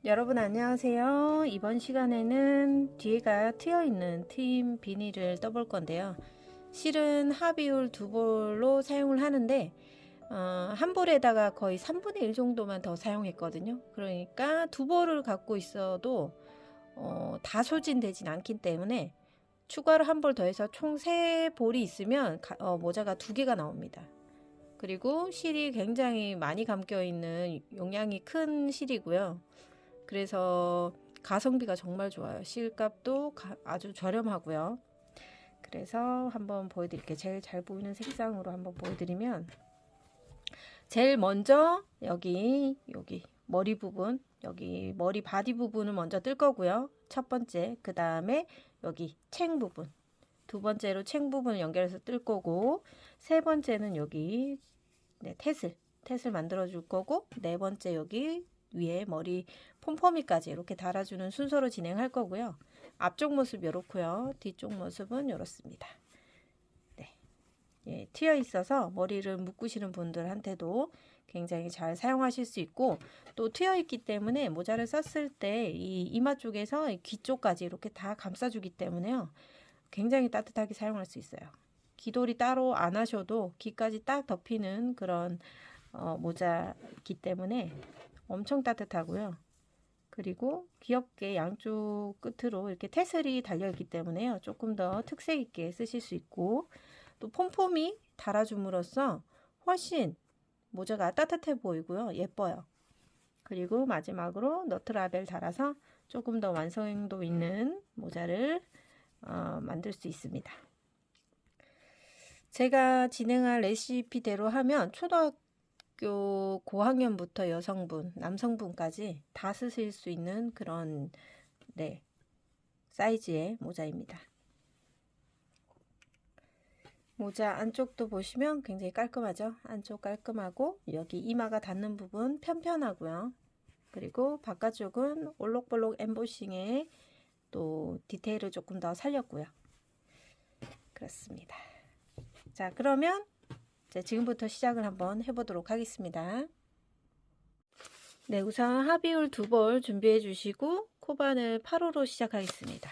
여러분 안녕하세요. 이번 시간에는 뒤에가 트여있는 트임 비닐을 떠볼 건데요. 실은 하비울 두 볼로 사용을 하는데 한 볼에다가 거의 3분의 1 정도만 더 사용했거든요. 그러니까 두 볼을 갖고 있어도 다 소진되진 않기 때문에 추가로 한 볼 더해서 총 3볼이 있으면 모자가 2개가 나옵니다. 그리고 실이 굉장히 많이 감겨 있는 용량이 큰 실이고요. 그래서 가성비가 정말 좋아요. 실값도 아주 저렴하고요. 그래서 한번 보여드릴게요. 제일 잘 보이는 색상으로 한번 보여드리면, 제일 먼저 여기 머리 부분, 여기 머리 바디 부분을 먼저 뜰 거고요. 첫 번째. 그 다음에 여기 챙 부분, 두 번째로 챙 부분을 연결해서 뜰 거고, 세 번째는 여기 태슬 만들어 줄 거고, 네 번째 여기 위에 머리 폼포미까지 이렇게 달아주는 순서로 진행할 거고요. 앞쪽 모습 이렇고요. 뒤쪽 모습은 이렇습니다. 네, 예, 트여 있어서 머리를 묶으시는 분들한테도 굉장히 잘 사용하실 수 있고, 또 트여 있기 때문에 모자를 썼을 때 이 이마 쪽에서 귀 쪽까지 이렇게 다 감싸주기 때문에요. 굉장히 따뜻하게 사용할 수 있어요. 귀돌이 따로 안 하셔도 귀까지 딱 덮이는 그런 모자이기 때문에 엄청 따뜻하고요. 그리고 귀엽게 양쪽 끝으로 이렇게 태슬이 달려있기 때문에요. 조금 더 특색 있게 쓰실 수 있고, 또 폼폼이 달아줌으로써 훨씬 모자가 따뜻해 보이고요. 예뻐요. 그리고 마지막으로 너트라벨 달아서 조금 더 완성도 있는 모자를 만들 수 있습니다. 제가 진행한 레시피대로 하면 초등학교 고학년부터 여성분, 남성분까지 다 쓰실 수 있는 그런 사이즈의 모자입니다. 모자 안쪽도 보시면 굉장히 깔끔하죠? 안쪽 깔끔하고 여기 이마가 닿는 부분 편편하고요. 그리고 바깥쪽은 올록볼록 엠보싱에 또 디테일을 조금 더 살렸고요. 그렇습니다. 자, 그러면 지금부터 시작을 한번 해보도록 하겠습니다. 네, 우선 하비울 2볼 준비해 주시고 코바늘 8호로 시작하겠습니다.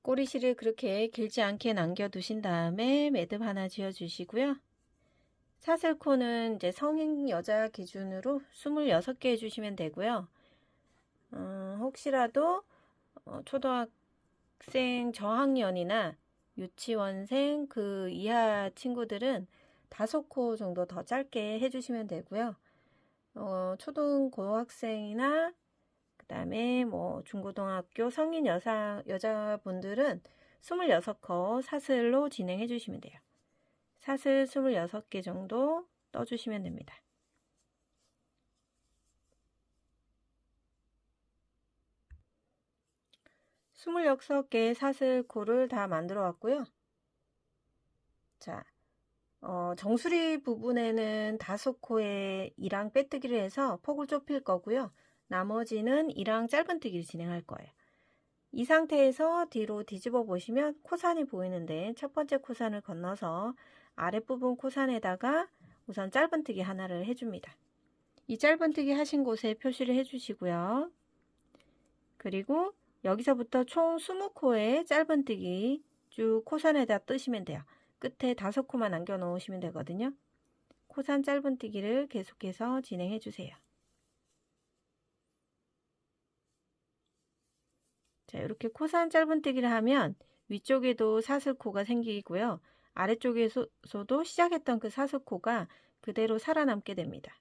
꼬리실을 그렇게 길지 않게 남겨두신 다음에 매듭 하나 지어 주시고요. 사슬코는 이제 성인 여자 기준으로 26개 해주시면 되고요. 혹시라도 초등학생 저학년이나 유치원생 그 이하 친구들은 5코 정도 더 짧게 해주시면 되고요. 초등고학생이나 그 다음에 뭐 중고등학교 성인 여자분들은 26코 사슬로 진행해 주시면 돼요. 사슬 26개 정도 떠주시면 됩니다. 스물여섯 개의 사슬코를 다 만들어 왔고요. 자, 정수리 부분에는 5코의 이랑 빼뜨기를 해서 폭을 좁힐 거고요. 나머지는 이랑 짧은뜨기를 진행할 거예요. 이 상태에서 뒤로 뒤집어 보시면 코산이 보이는데, 첫 번째 코산을 건너서 아랫부분 코산에다가 우선 짧은뜨기 하나를 해줍니다. 이 짧은뜨기 하신 곳에 표시를 해주시고요. 그리고 여기서부터 총 20코의 짧은뜨기 쭉 코산에다 뜨시면 돼요. 끝에 5코만 남겨 놓으시면 되거든요. 코산 짧은뜨기를 계속해서 진행해 주세요. 자, 이렇게 코산 짧은뜨기를 하면 위쪽에도 사슬코가 생기고요. 아래쪽에서도 시작했던 그 사슬코가 그대로 살아남게 됩니다.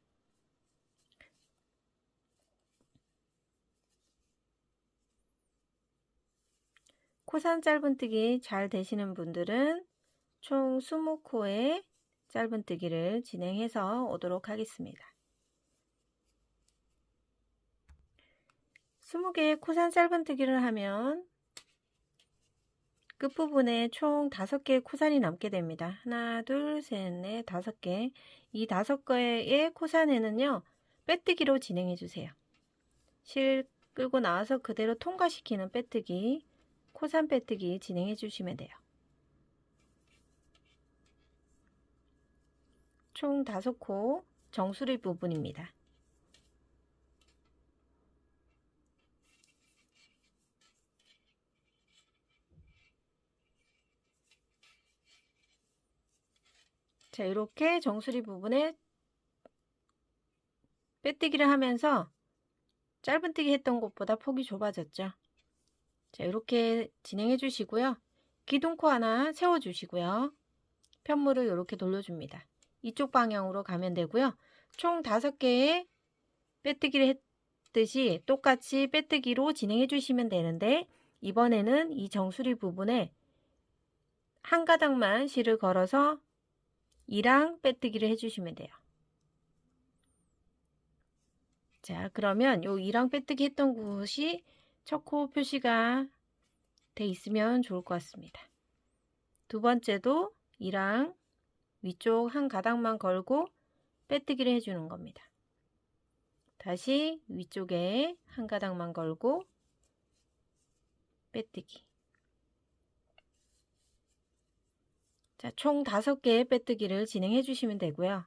코산 짧은뜨기 잘 되시는 분들은 총 20코의 짧은뜨기를 진행해서 오도록 하겠습니다. 20개의 코산 짧은뜨기를 하면 끝부분에 총 5개의 코산이 남게 됩니다. 하나, 둘, 셋, 넷, 5개. 이 5개의 코산에는요, 빼뜨기로 진행해 주세요. 실 끌고 나와서 그대로 통과시키는 빼뜨기, 코산 빼뜨기 진행해 주시면 돼요. 총 5코 정수리 부분입니다. 자, 이렇게 정수리 부분에 빼뜨기를 하면서 짧은뜨기 했던 곳보다 폭이 좁아졌죠. 자, 이렇게 진행해 주시고요. 기둥코 하나 세워 주시고요. 편물을 이렇게 돌려줍니다. 이쪽 방향으로 가면 되고요. 총 5개의 빼뜨기를 했듯이 똑같이 빼뜨기로 진행해 주시면 되는데, 이번에는 이 정수리 부분에 한 가닥만 실을 걸어서 이랑 빼뜨기를 해주시면 돼요. 자, 그러면 요 이랑 빼뜨기 했던 곳이 첫 코 표시가 돼 있으면 좋을 것 같습니다. 두 번째도 이랑 위쪽 한 가닥만 걸고 빼뜨기를 해주는 겁니다. 다시 위쪽에 한 가닥만 걸고 빼뜨기. 자, 총 5개의 빼뜨기를 진행해 주시면 되고요.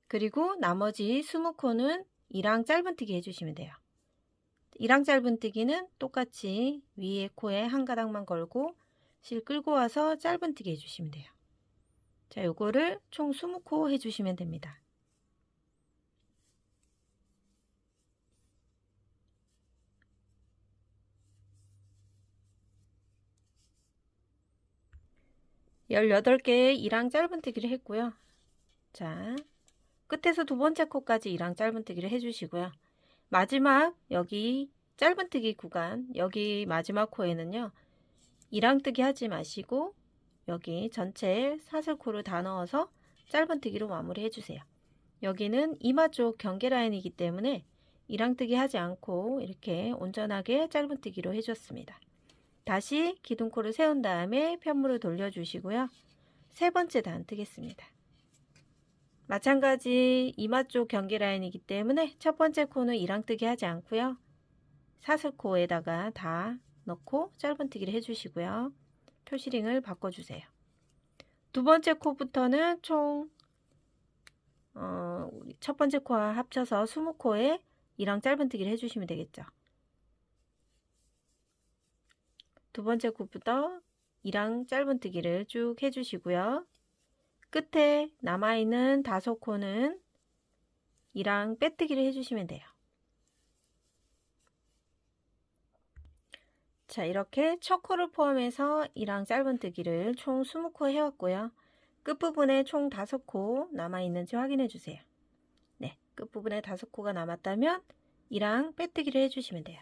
그리고 나머지 20코는 이랑 짧은뜨기 해주시면 돼요. 이랑 짧은뜨기는 똑같이 위에 코에 한 가닥만 걸고 실 끌고 와서 짧은뜨기 해주시면 돼요. 자, 요거를 총 20코 해주시면 됩니다. (18) 개의 이랑 짧은뜨기를 했고요. 자, 끝에서 두 번째 코까지 이랑 짧은뜨기를 해주시고요. 마지막 여기 짧은뜨기 구간, 여기 마지막 코에는요, 이랑뜨기 하지 마시고 여기 전체 사슬코를 다 넣어서 짧은뜨기로 마무리 해주세요. 여기는 이마 쪽 경계 라인이기 때문에 이랑뜨기 하지 않고 이렇게 온전하게 짧은뜨기로 해줬습니다. 다시 기둥코를 세운 다음에 편물을 돌려주시고요. 세 번째 단 뜨겠습니다. 마찬가지 이마 쪽 경계 라인이기 때문에 첫 번째 코는 이랑뜨기 하지 않고요. 사슬코에다가 다 넣고 짧은뜨기를 해주시고요. 표시링을 바꿔주세요. 두 번째 코부터는 총 첫 번째 코와 합쳐서 20코에 이랑 짧은뜨기를 해주시면 되겠죠. 두 번째 코부터 이랑 짧은뜨기를 쭉 해주시고요. 끝에 남아있는 5코는 이랑 빼뜨기를 해주시면 돼요. 자, 이렇게 첫 코를 포함해서 이랑 짧은뜨기를 총 20코 해왔고요. 끝부분에 총 5코 남아있는지 확인해 주세요. 네, 끝부분에 5코가 남았다면 이랑 빼뜨기를 해주시면 돼요.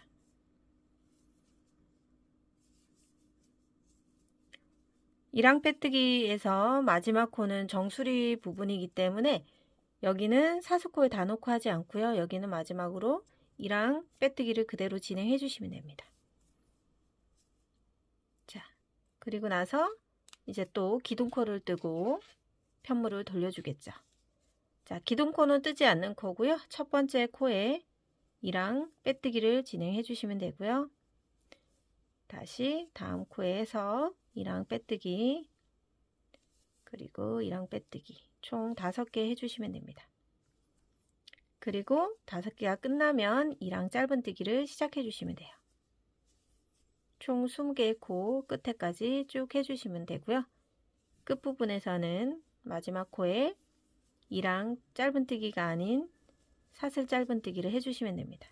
이랑 빼뜨기에서 마지막 코는 정수리 부분이기 때문에 여기는 사슬코에 다 놓고 하지 않고요. 여기는 마지막으로 이랑 빼뜨기를 그대로 진행해 주시면 됩니다. 자, 그리고 나서 이제 또 기둥코를 뜨고 편물을 돌려주겠죠. 자, 기둥코는 뜨지 않는 코고요. 첫 번째 코에 이랑 빼뜨기를 진행해 주시면 되고요. 다시 다음 코에서 이랑 빼뜨기, 그리고 이랑 빼뜨기 총 5개 해주시면 됩니다. 그리고 5개가 끝나면 이랑 짧은뜨기를 시작해 주시면 돼요. 총 20개의 코 끝에까지 쭉 해주시면 되고요. 끝부분에서는 마지막 코에 이랑 짧은뜨기가 아닌 사슬 짧은뜨기를 해주시면 됩니다.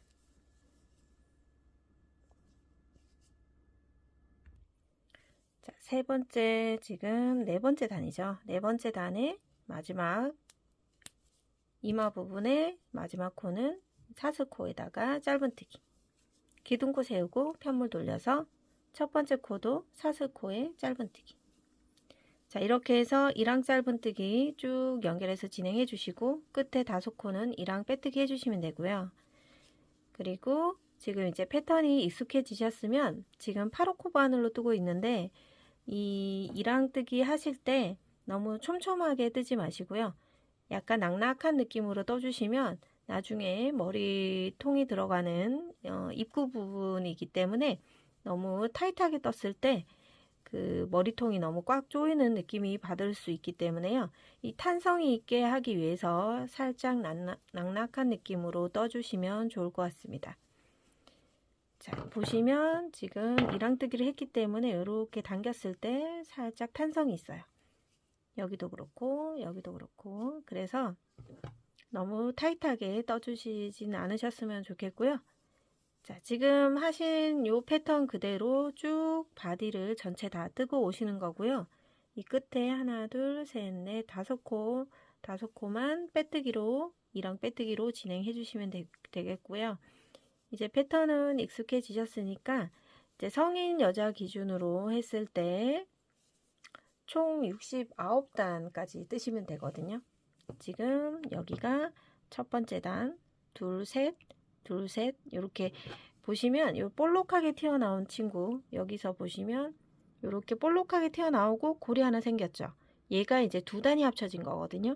자, 세 번째, 지금 네 번째 단이죠. 네 번째 단의 마지막 이마 부분에 마지막 코는 사슬코에다가 짧은뜨기, 기둥코 세우고 편물 돌려서 첫 번째 코도 사슬코에 짧은뜨기. 자, 이렇게 해서 이랑 짧은뜨기 쭉 연결해서 진행해 주시고 끝에 5코는 이랑 빼뜨기 해주시면 되고요. 그리고 지금 이제 패턴이 익숙해지셨으면 지금 8호 바늘로 뜨고 있는데 이 이랑뜨기 하실 때 너무 촘촘하게 뜨지 마시고요. 약간 낙낙한 느낌으로 떠주시면 나중에 머리통이 들어가는 입구 부분이기 때문에 너무 타이트하게 떴을 때 그 머리통이 너무 꽉 조이는 느낌이 받을 수 있기 때문에요. 이 탄성이 있게 하기 위해서 살짝 낙낙한 느낌으로 떠주시면 좋을 것 같습니다. 자, 보시면 지금 이랑뜨기를 했기 때문에 이렇게 당겼을 때 살짝 탄성이 있어요. 여기도 그렇고 여기도 그렇고. 그래서 너무 타이트하게 떠주시진 않으셨으면 좋겠고요. 자, 지금 하신 요 패턴 그대로 쭉 바디를 전체 다 뜨고 오시는 거고요. 이 끝에 하나, 둘, 셋, 넷, 다섯 코만 빼뜨기로, 이랑 빼뜨기로 진행해 주시면 되겠고요. 이제 패턴은 익숙해지셨으니까 이제 성인 여자 기준으로 했을 때 총 69단까지 뜨시면 되거든요. 지금 여기가 첫 번째 단, 둘, 셋, 둘, 셋, 이렇게 보시면 요 볼록하게 튀어나온 친구, 여기서 보시면 이렇게 볼록하게 튀어나오고 골이 하나 생겼죠. 얘가 이제 두 단이 합쳐진 거거든요.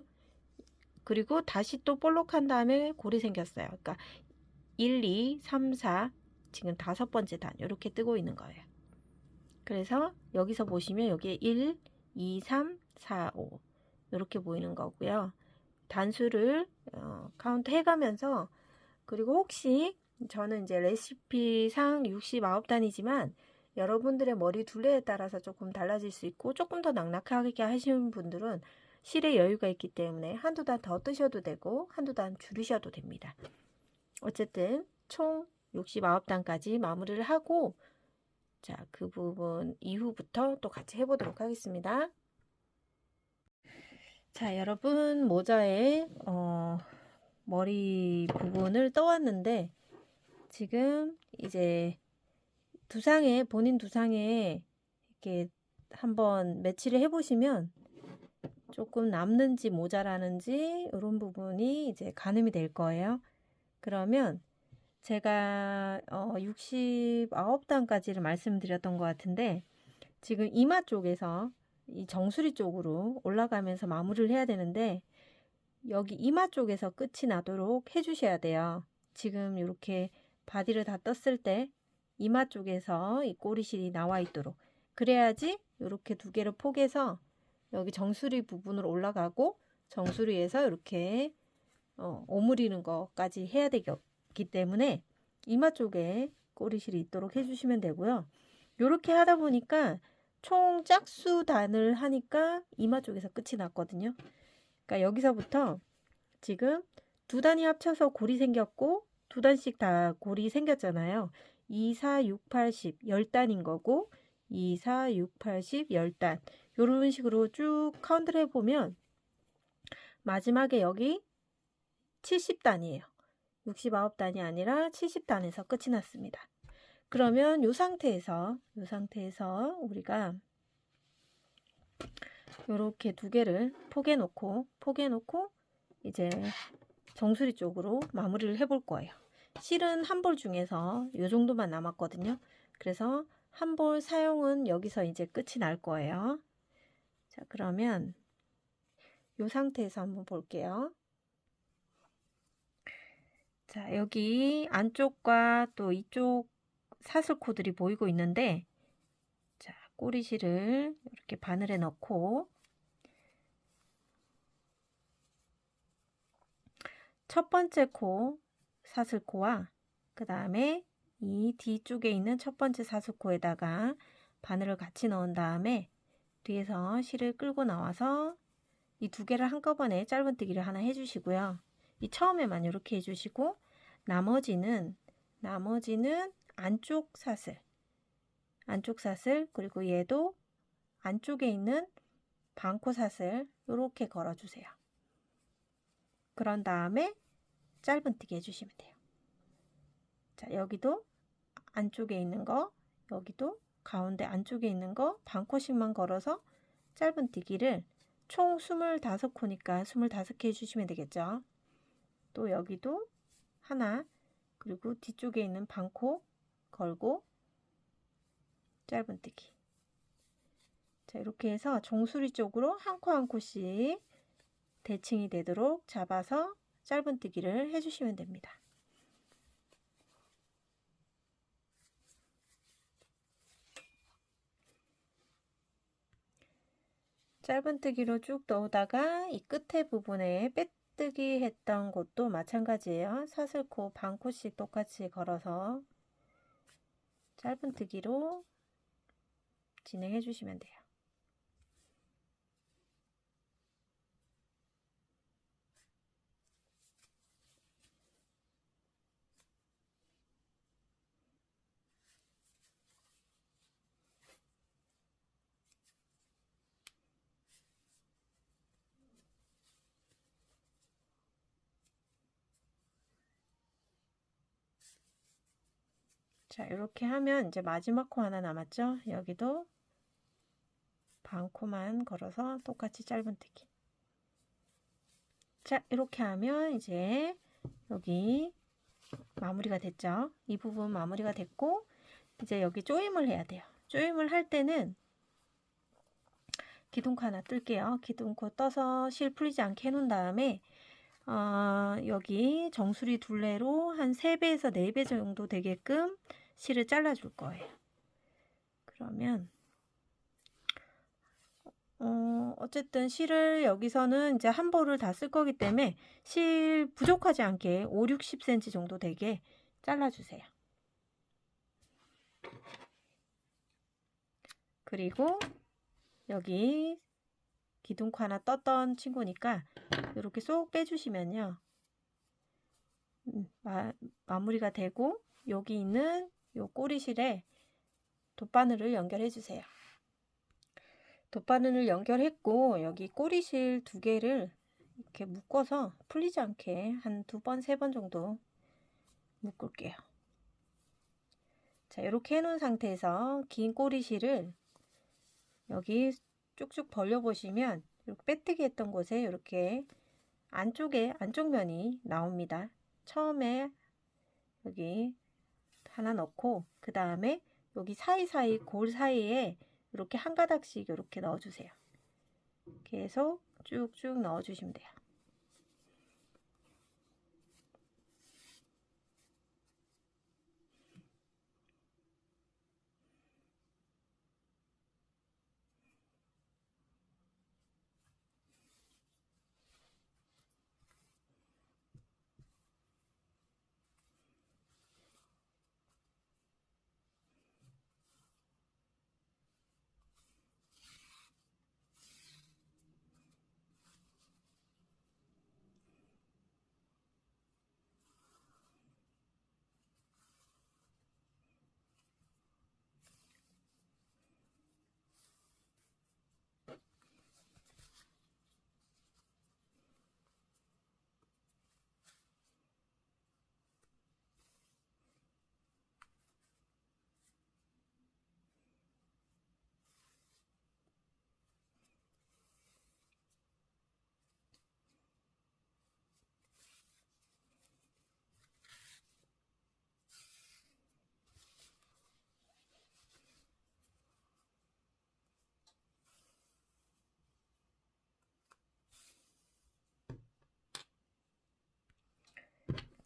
그리고 다시 또 볼록한 다음에 골이 생겼어요. 그러니까 1, 2, 3, 4, 지금 다섯 번째 단 이렇게 뜨고 있는 거예요. 그래서 여기서 보시면 여기에 1, 2, 3, 4, 5 이렇게 보이는 거고요. 단수를 카운트 해가면서, 그리고 혹시 저는 이제 레시피상 69단이지만 여러분들의 머리 둘레에 따라서 조금 달라질 수 있고 조금 더 낭낭하게 하시는 분들은 실에 여유가 있기 때문에 한두 단 더 뜨셔도 되고 한두 단 줄이셔도 됩니다. 어쨌든 총 69단까지 마무리를 하고, 자, 그 부분 이후부터 또 같이 해보도록 하겠습니다. 자, 여러분 모자에 머리 부분을 떠왔는데 지금 이제 두상에, 본인 두상에 이렇게 한번 매치를 해보시면 조금 남는지 모자라는지 이런 부분이 이제 가늠이 될 거예요. 그러면 제가 69단까지를 말씀드렸던 것 같은데 지금 이마 쪽에서 이 정수리 쪽으로 올라가면서 마무리를 해야 되는데 여기 이마 쪽에서 끝이 나도록 해주셔야 돼요. 지금 이렇게 바디를 다 떴을 때 이마 쪽에서 이 꼬리실이 나와 있도록, 그래야지 이렇게 두 개를 포개서 여기 정수리 부분으로 올라가고 정수리에서 이렇게 오므리는 것까지 해야 되기 때문에 이마 쪽에 꼬리실이 있도록 해주시면 되고요. 이렇게 하다 보니까 총 짝수단을 하니까 이마 쪽에서 끝이 났거든요. 그러니까 여기서부터 지금 두 단이 합쳐서 골이 생겼고 두 단씩 다 골이 생겼잖아요. 2, 4, 6, 8, 10, 10단인 거고 2, 4, 6, 8, 10, 10단 이런 식으로 쭉 카운트를 해보면 마지막에 여기 70단이에요. 69단이 아니라 70단에서 끝이 났습니다. 그러면 이 상태에서 우리가 이렇게 두 개를 포개놓고 이제 정수리 쪽으로 마무리를 해볼 거예요. 실은 한 볼 중에서 이 정도만 남았거든요. 그래서 한 볼 사용은 여기서 이제 끝이 날 거예요. 자, 그러면 이 상태에서 한번 볼게요. 자, 여기 안쪽과 또 이쪽 사슬코들이 보이고 있는데, 자, 꼬리실을 이렇게 바늘에 넣고 첫 번째 코 사슬코와 그 다음에 이 뒤쪽에 있는 첫 번째 사슬코에다가 바늘을 같이 넣은 다음에 뒤에서 실을 끌고 나와서 이 두 개를 한꺼번에 짧은뜨기를 하나 해주시고요. 이 처음에만 이렇게 해주시고 나머지는 안쪽 사슬 그리고 얘도 안쪽에 있는 반코 사슬 이렇게 걸어주세요. 그런 다음에 짧은뜨기 해주시면 돼요. 자, 여기도 안쪽에 있는 거, 여기도 가운데 안쪽에 있는 거 반코씩만 걸어서 짧은뜨기를 총 25코니까 25개 해주시면 되겠죠. 또 여기도 하나, 그리고 뒤쪽에 있는 반코 걸고 짧은뜨기. 자, 이렇게 해서 정수리 쪽으로 한 코 한 코씩 대칭이 되도록 잡아서 짧은뜨기를 해주시면 됩니다. 짧은뜨기로 쭉 넣다가 이 끝에 부분에 빼뜨기 했던 곳도 마찬가지예요. 사슬코 반코씩 똑같이 걸어서 짧은뜨기로 진행해 주시면 돼요. 자, 이렇게 하면 이제 마지막 코 하나 남았죠? 여기도 반 코만 걸어서 똑같이 짧은뜨기. 자, 이렇게 하면 이제 여기 마무리가 됐죠? 이 부분 마무리가 됐고, 이제 여기 조임을 해야 돼요. 조임을 할 때는 기둥코 하나 뜰게요. 기둥코 떠서 실 풀리지 않게 해놓은 다음에 여기 정수리 둘레로 한 3배에서 4배 정도 되게끔 실을 잘라 줄 거예요. 그러면 어쨌든 실을 여기서는 이제 한 볼을 다 쓸 거기 때문에 실 부족하지 않게 5, 60cm 정도 되게 잘라주세요. 그리고 여기 기둥코 하나 떴던 친구니까 이렇게 쏙 빼주시면요. 마무리가 되고 여기 있는 요 꼬리실에 돗바늘을 연결해 주세요. 돗바늘을 연결했고 여기 꼬리실 2개를 이렇게 묶어서 풀리지 않게 한 2번, 3번 정도 묶을게요. 자, 이렇게 해놓은 상태에서 긴 꼬리실을 여기 쭉쭉 벌려 보시면 이렇게 빼뜨기 했던 곳에 이렇게 안쪽 면이 나옵니다. 처음에 여기 하나 넣고 그 다음에 여기 사이사이 골 사이에 이렇게 한 가닥씩 이렇게 넣어주세요. 계속 쭉쭉 넣어주시면 돼요.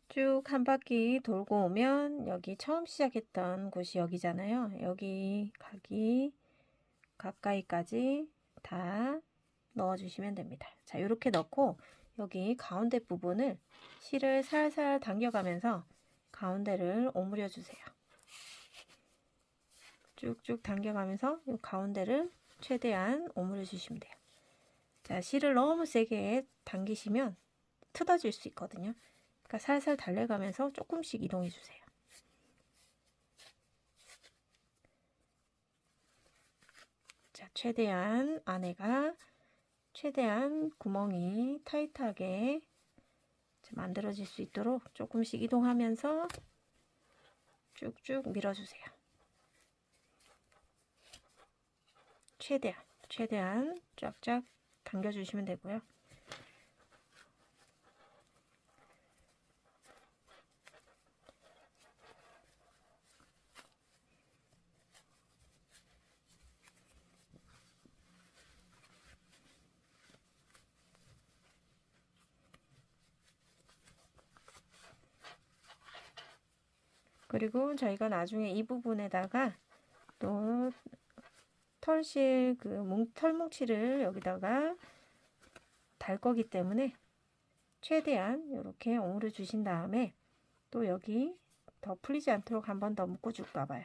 쭉 한 바퀴 돌고 오면 여기 처음 시작했던 곳이 여기잖아요. 여기 가까이까지 다 넣어주시면 됩니다. 자, 이렇게 넣고 여기 가운데 부분을 실을 살살 당겨가면서 가운데를 오므려 주세요. 쭉쭉 당겨가면서 이 가운데를 최대한 오므려 주시면 돼요. 자, 실을 너무 세게 당기시면 틀어질 수 있거든요. 그러니까 살살 달래가면서 조금씩 이동해 주세요. 자, 최대한 구멍이 타이트하게 만들어질 수 있도록 조금씩 이동하면서 쭉쭉 밀어주세요. 최대한 쫙쫙 당겨주시면 되고요. 그리고 저희가 나중에 이 부분에다가 또 털실 털뭉치를 여기다가 달 거기 때문에 최대한 이렇게 오므려 주신 다음에 또 여기 더 풀리지 않도록 한 번 더 묶어 줄까 봐요.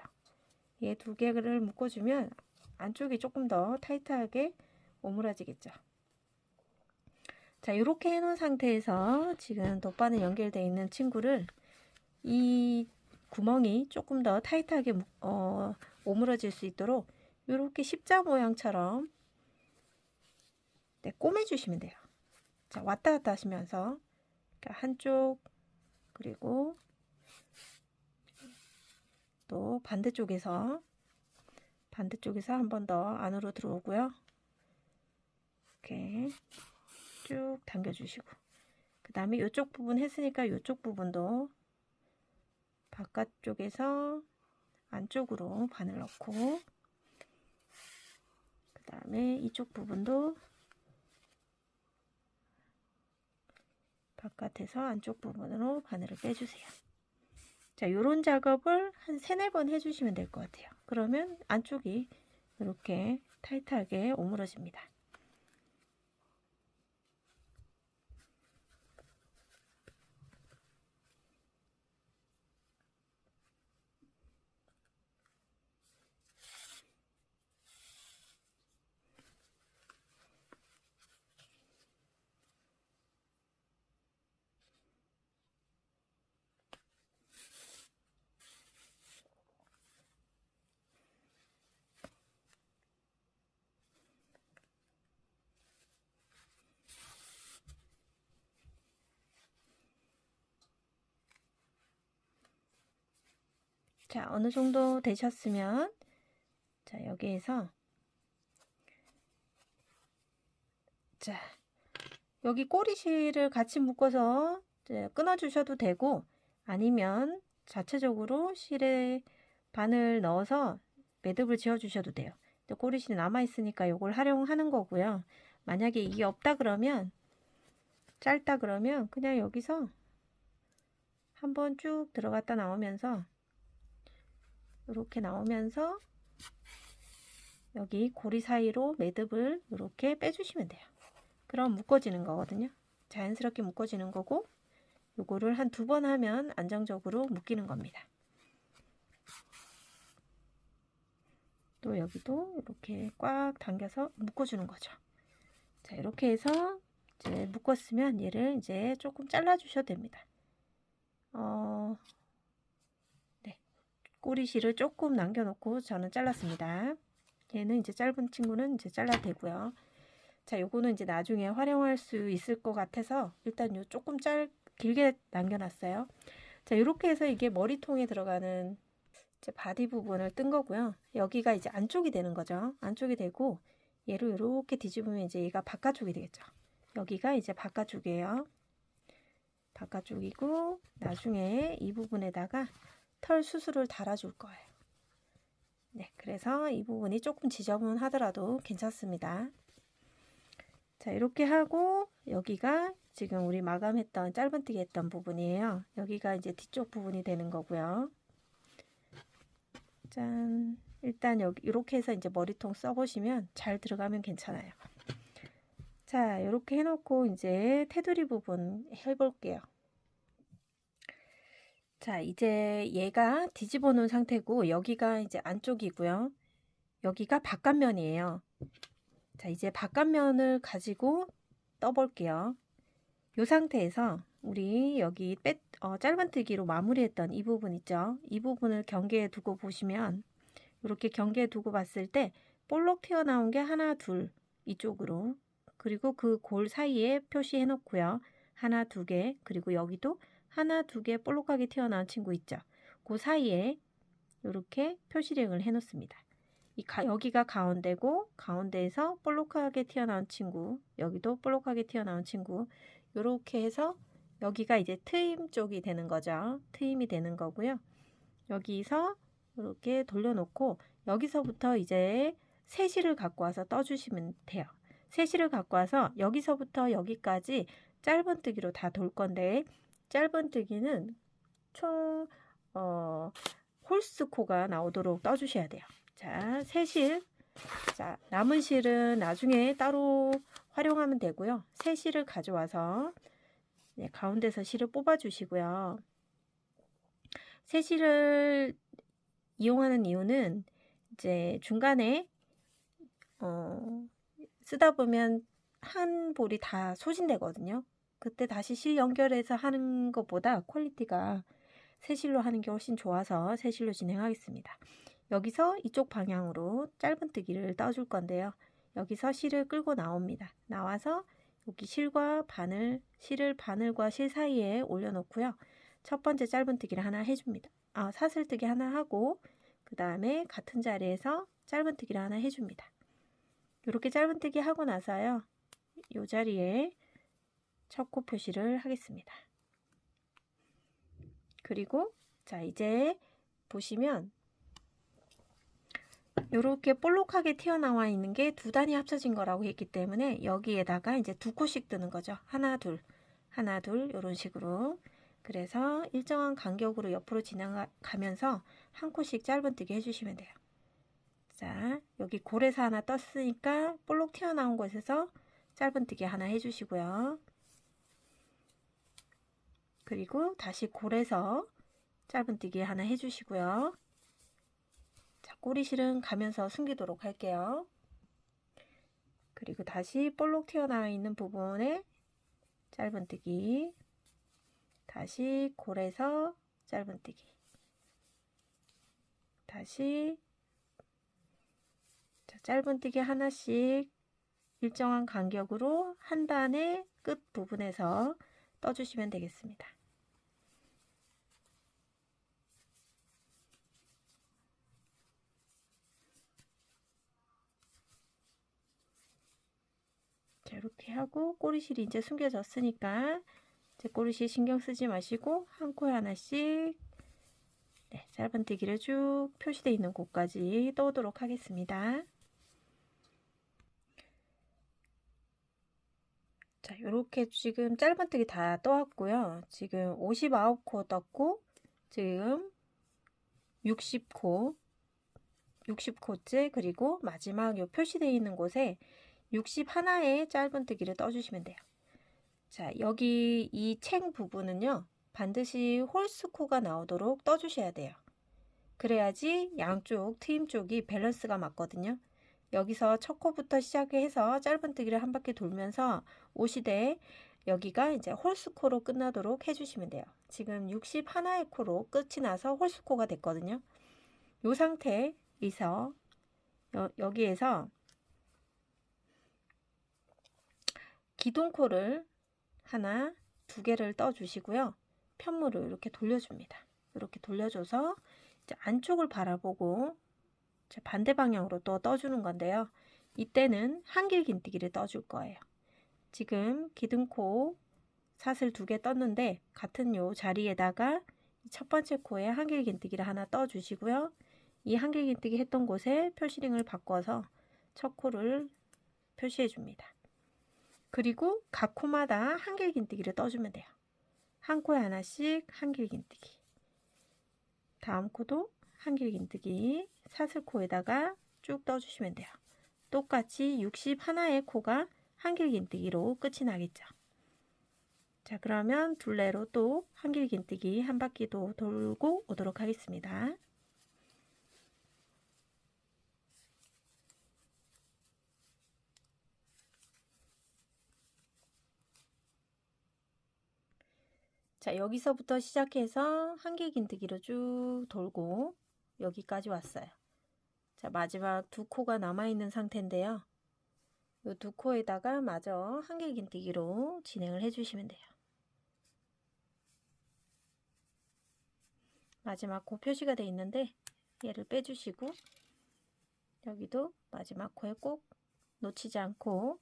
얘 2개를 묶어 주면 안쪽이 조금 더 타이트하게 오므라지겠죠. 자, 이렇게 해 놓은 상태에서 지금 돗바늘 연결되어 있는 친구를 이 구멍이 조금 더 타이트하게 오므러질 수 있도록 이렇게 십자 모양처럼 꼬매 주시면 돼요. 자, 왔다 갔다 하시면서 한쪽 그리고 또 반대쪽에서 한 번 더 안으로 들어오고요. 이렇게 쭉 당겨주시고, 그 다음에 이쪽 부분 했으니까 이쪽 부분도 바깥쪽에서 안쪽으로 바늘 넣고, 그 다음에 이쪽 부분도 바깥에서 안쪽 부분으로 바늘을 빼주세요. 자, 요런 작업을 한 3-4번 해주시면 될 것 같아요. 그러면 안쪽이 이렇게 타이트하게 오므러집니다. 자, 어느 정도 되셨으면, 자, 여기에서, 자, 여기 꼬리실을 같이 묶어서 끊어 주셔도 되고, 아니면 자체적으로 실에 바늘 넣어서 매듭을 지어 주셔도 돼요. 꼬리실이 남아 있으니까 이걸 활용하는 거고요. 만약에 이게 없다 그러면, 짧다 그러면 그냥 여기서 한번 쭉 들어갔다 나오면서, 이렇게 나오면서 여기 고리 사이로 매듭을 이렇게 빼주시면 돼요. 그럼 묶어지는 거거든요. 자연스럽게 묶어지는 거고, 요거를 한 2번 하면 안정적으로 묶이는 겁니다. 또 여기도 이렇게 꽉 당겨서 묶어주는 거죠. 자, 이렇게 해서 이제 묶었으면 얘를 이제 조금 잘라 주셔도 됩니다. 네, 꼬리실을 조금 남겨놓고 저는 잘랐습니다. 얘는 이제 짧은 친구는 이제 잘라도 되고요. 자, 요거는 이제 나중에 활용할 수 있을 것 같아서 일단 요 조금 길게 남겨놨어요. 자, 이렇게 해서 이게 머리통에 들어가는 이제 바디 부분을 뜬 거고요. 여기가 이제 안쪽이 되는 거죠. 안쪽이 되고, 얘를 이렇게 뒤집으면 이제 얘가 바깥쪽이 되겠죠. 여기가 이제 바깥쪽이에요. 바깥쪽이고, 나중에 이 부분에다가 털 수술을 달아줄 거예요. 네, 그래서 이 부분이 조금 지저분하더라도 괜찮습니다. 자, 이렇게 하고 여기가 지금 우리 마감했던 짧은뜨기 했던 부분이에요. 여기가 이제 뒤쪽 부분이 되는 거고요. 짠. 일단 여기 이렇게 해서 이제 머리통 써보시면 잘 들어가면 괜찮아요. 자, 이렇게 해놓고 이제 테두리 부분 해볼게요. 자, 이제 얘가 뒤집어 놓은 상태고, 여기가 이제 안쪽이고요. 여기가 바깥면이에요. 자, 이제 바깥면을 가지고 떠볼게요. 이 상태에서 우리 여기 짧은뜨기로 마무리했던 이 부분 있죠? 이 부분을 경계에 두고 보시면, 이렇게 경계에 두고 봤을 때 볼록 튀어나온 게 하나, 둘 이쪽으로, 그리고 그 골 사이에 표시해 놓고요. 하나, 2개, 그리고 여기도 하나, 2개 볼록하게 튀어나온 친구 있죠? 그 사이에 이렇게 표시링을 해 놓습니다. 여기가 가운데고, 가운데에서 볼록하게 튀어나온 친구, 여기도 볼록하게 튀어나온 친구, 이렇게 해서 여기가 이제 트임 쪽이 되는 거죠. 트임이 되는 거고요. 여기서 이렇게 돌려놓고, 여기서부터 이제 세실을 갖고 와서 떠주시면 돼요. 세실을 갖고 와서 여기서부터 여기까지 짧은뜨기로 다 돌 건데, 짧은뜨기는 총 홀스코가 나오도록 떠주셔야 돼요. 자, 세실. 자, 남은 실은 나중에 따로 활용하면 되고요. 새 실을 가져와서 가운데서 실을 뽑아 주시고요. 새 실을 이용하는 이유는 이제 중간에 쓰다 보면 한 볼이 다 소진되거든요. 그때 다시 실 연결해서 하는 것보다 퀄리티가 새 실로 하는 게 훨씬 좋아서 새 실로 진행하겠습니다. 여기서 이쪽 방향으로 짧은뜨기를 떠줄 건데요. 여기서 실을 끌고 나옵니다. 나와서 여기 실과 바늘, 실을 바늘과 실 사이에 올려놓고요. 첫 번째 짧은뜨기를 하나 해줍니다. 사슬뜨기 하나 하고 그 다음에 같은 자리에서 짧은뜨기를 하나 해줍니다. 이렇게 짧은뜨기 하고 나서요. 이 자리에 첫 코 표시를 하겠습니다. 그리고 자 이제 보시면 이렇게 볼록하게 튀어나와 있는 게 두 단이 합쳐진 거라고 했기 때문에 여기에다가 이제 두 코씩 뜨는 거죠. 하나 둘 하나 둘 이런 식으로. 그래서 일정한 간격으로 옆으로 지나가면서 한 코씩 짧은뜨기 해주시면 돼요. 자 여기 골에서 하나 떴으니까 볼록 튀어나온 곳에서 짧은뜨기 하나 해주시고요. 그리고 다시 골에서 짧은뜨기 하나 해주시고요. 자, 꼬리실은 가면서 숨기도록 할게요. 그리고 다시 볼록 튀어나와 있는 부분에 짧은뜨기, 다시 골에서 짧은뜨기, 다시 자, 짧은뜨기 하나씩 일정한 간격으로 한 단의 끝 부분에서 떠주시면 되겠습니다. 자, 이렇게 하고 꼬리실이 이제 숨겨졌으니까 이제 꼬리실 신경 쓰지 마시고 한 코에 하나씩 짧은뜨기를 쭉 표시되어 있는 곳까지 떠오도록 하겠습니다. 자, 이렇게 지금 짧은뜨기 다 떠왔고요. 지금 59코 떴고 지금 60코째 그리고 마지막 요 표시되어 있는 곳에 61의 짧은뜨기를 떠주시면 돼요. 자, 여기 이 챙 부분은요. 반드시 홀수코가 나오도록 떠주셔야 돼요. 그래야지 양쪽 트임 쪽이 밸런스가 맞거든요. 여기서 첫 코부터 시작해서 짧은뜨기를 한 바퀴 돌면서 오시되 여기가 이제 홀수코로 끝나도록 해주시면 돼요. 지금 61의 코로 끝이 나서 홀수코가 됐거든요. 이 상태에서 여기에서 기둥코를 하나, 두 개를 떠주시고요. 편물을 이렇게 돌려줍니다. 이렇게 돌려줘서 이제 안쪽을 바라보고 반대 방향으로 또 떠주는 건데요. 이때는 한길긴뜨기를 떠줄 거예요. 지금 기둥코 사슬 두 개 떴는데 같은 요 자리에다가 첫 번째 코에 한길긴뜨기를 하나 떠주시고요. 이 한길긴뜨기 했던 곳에 표시링을 바꿔서 첫 코를 표시해 줍니다. 그리고 각 코마다 한길긴뜨기를 떠주면 돼요. 한 코에 하나씩 한길긴뜨기. 다음 코도 한길긴뜨기 사슬코에다가 쭉 떠주시면 돼요. 똑같이 61의 코가 한길긴뜨기로 끝이 나겠죠. 자, 그러면 둘레로 또 한길긴뜨기 한 바퀴 도 돌고 오도록 하겠습니다. 자, 여기서부터 시작해서 한길긴뜨기로 쭉 돌고 여기까지 왔어요. 자, 마지막 두 코가 남아있는 상태인데요. 이 두 코에다가 마저 한길긴뜨기로 진행을 해주시면 돼요. 마지막 코 표시가 되어 있는데 얘를 빼주시고 여기도 마지막 코에 꼭 놓치지 않고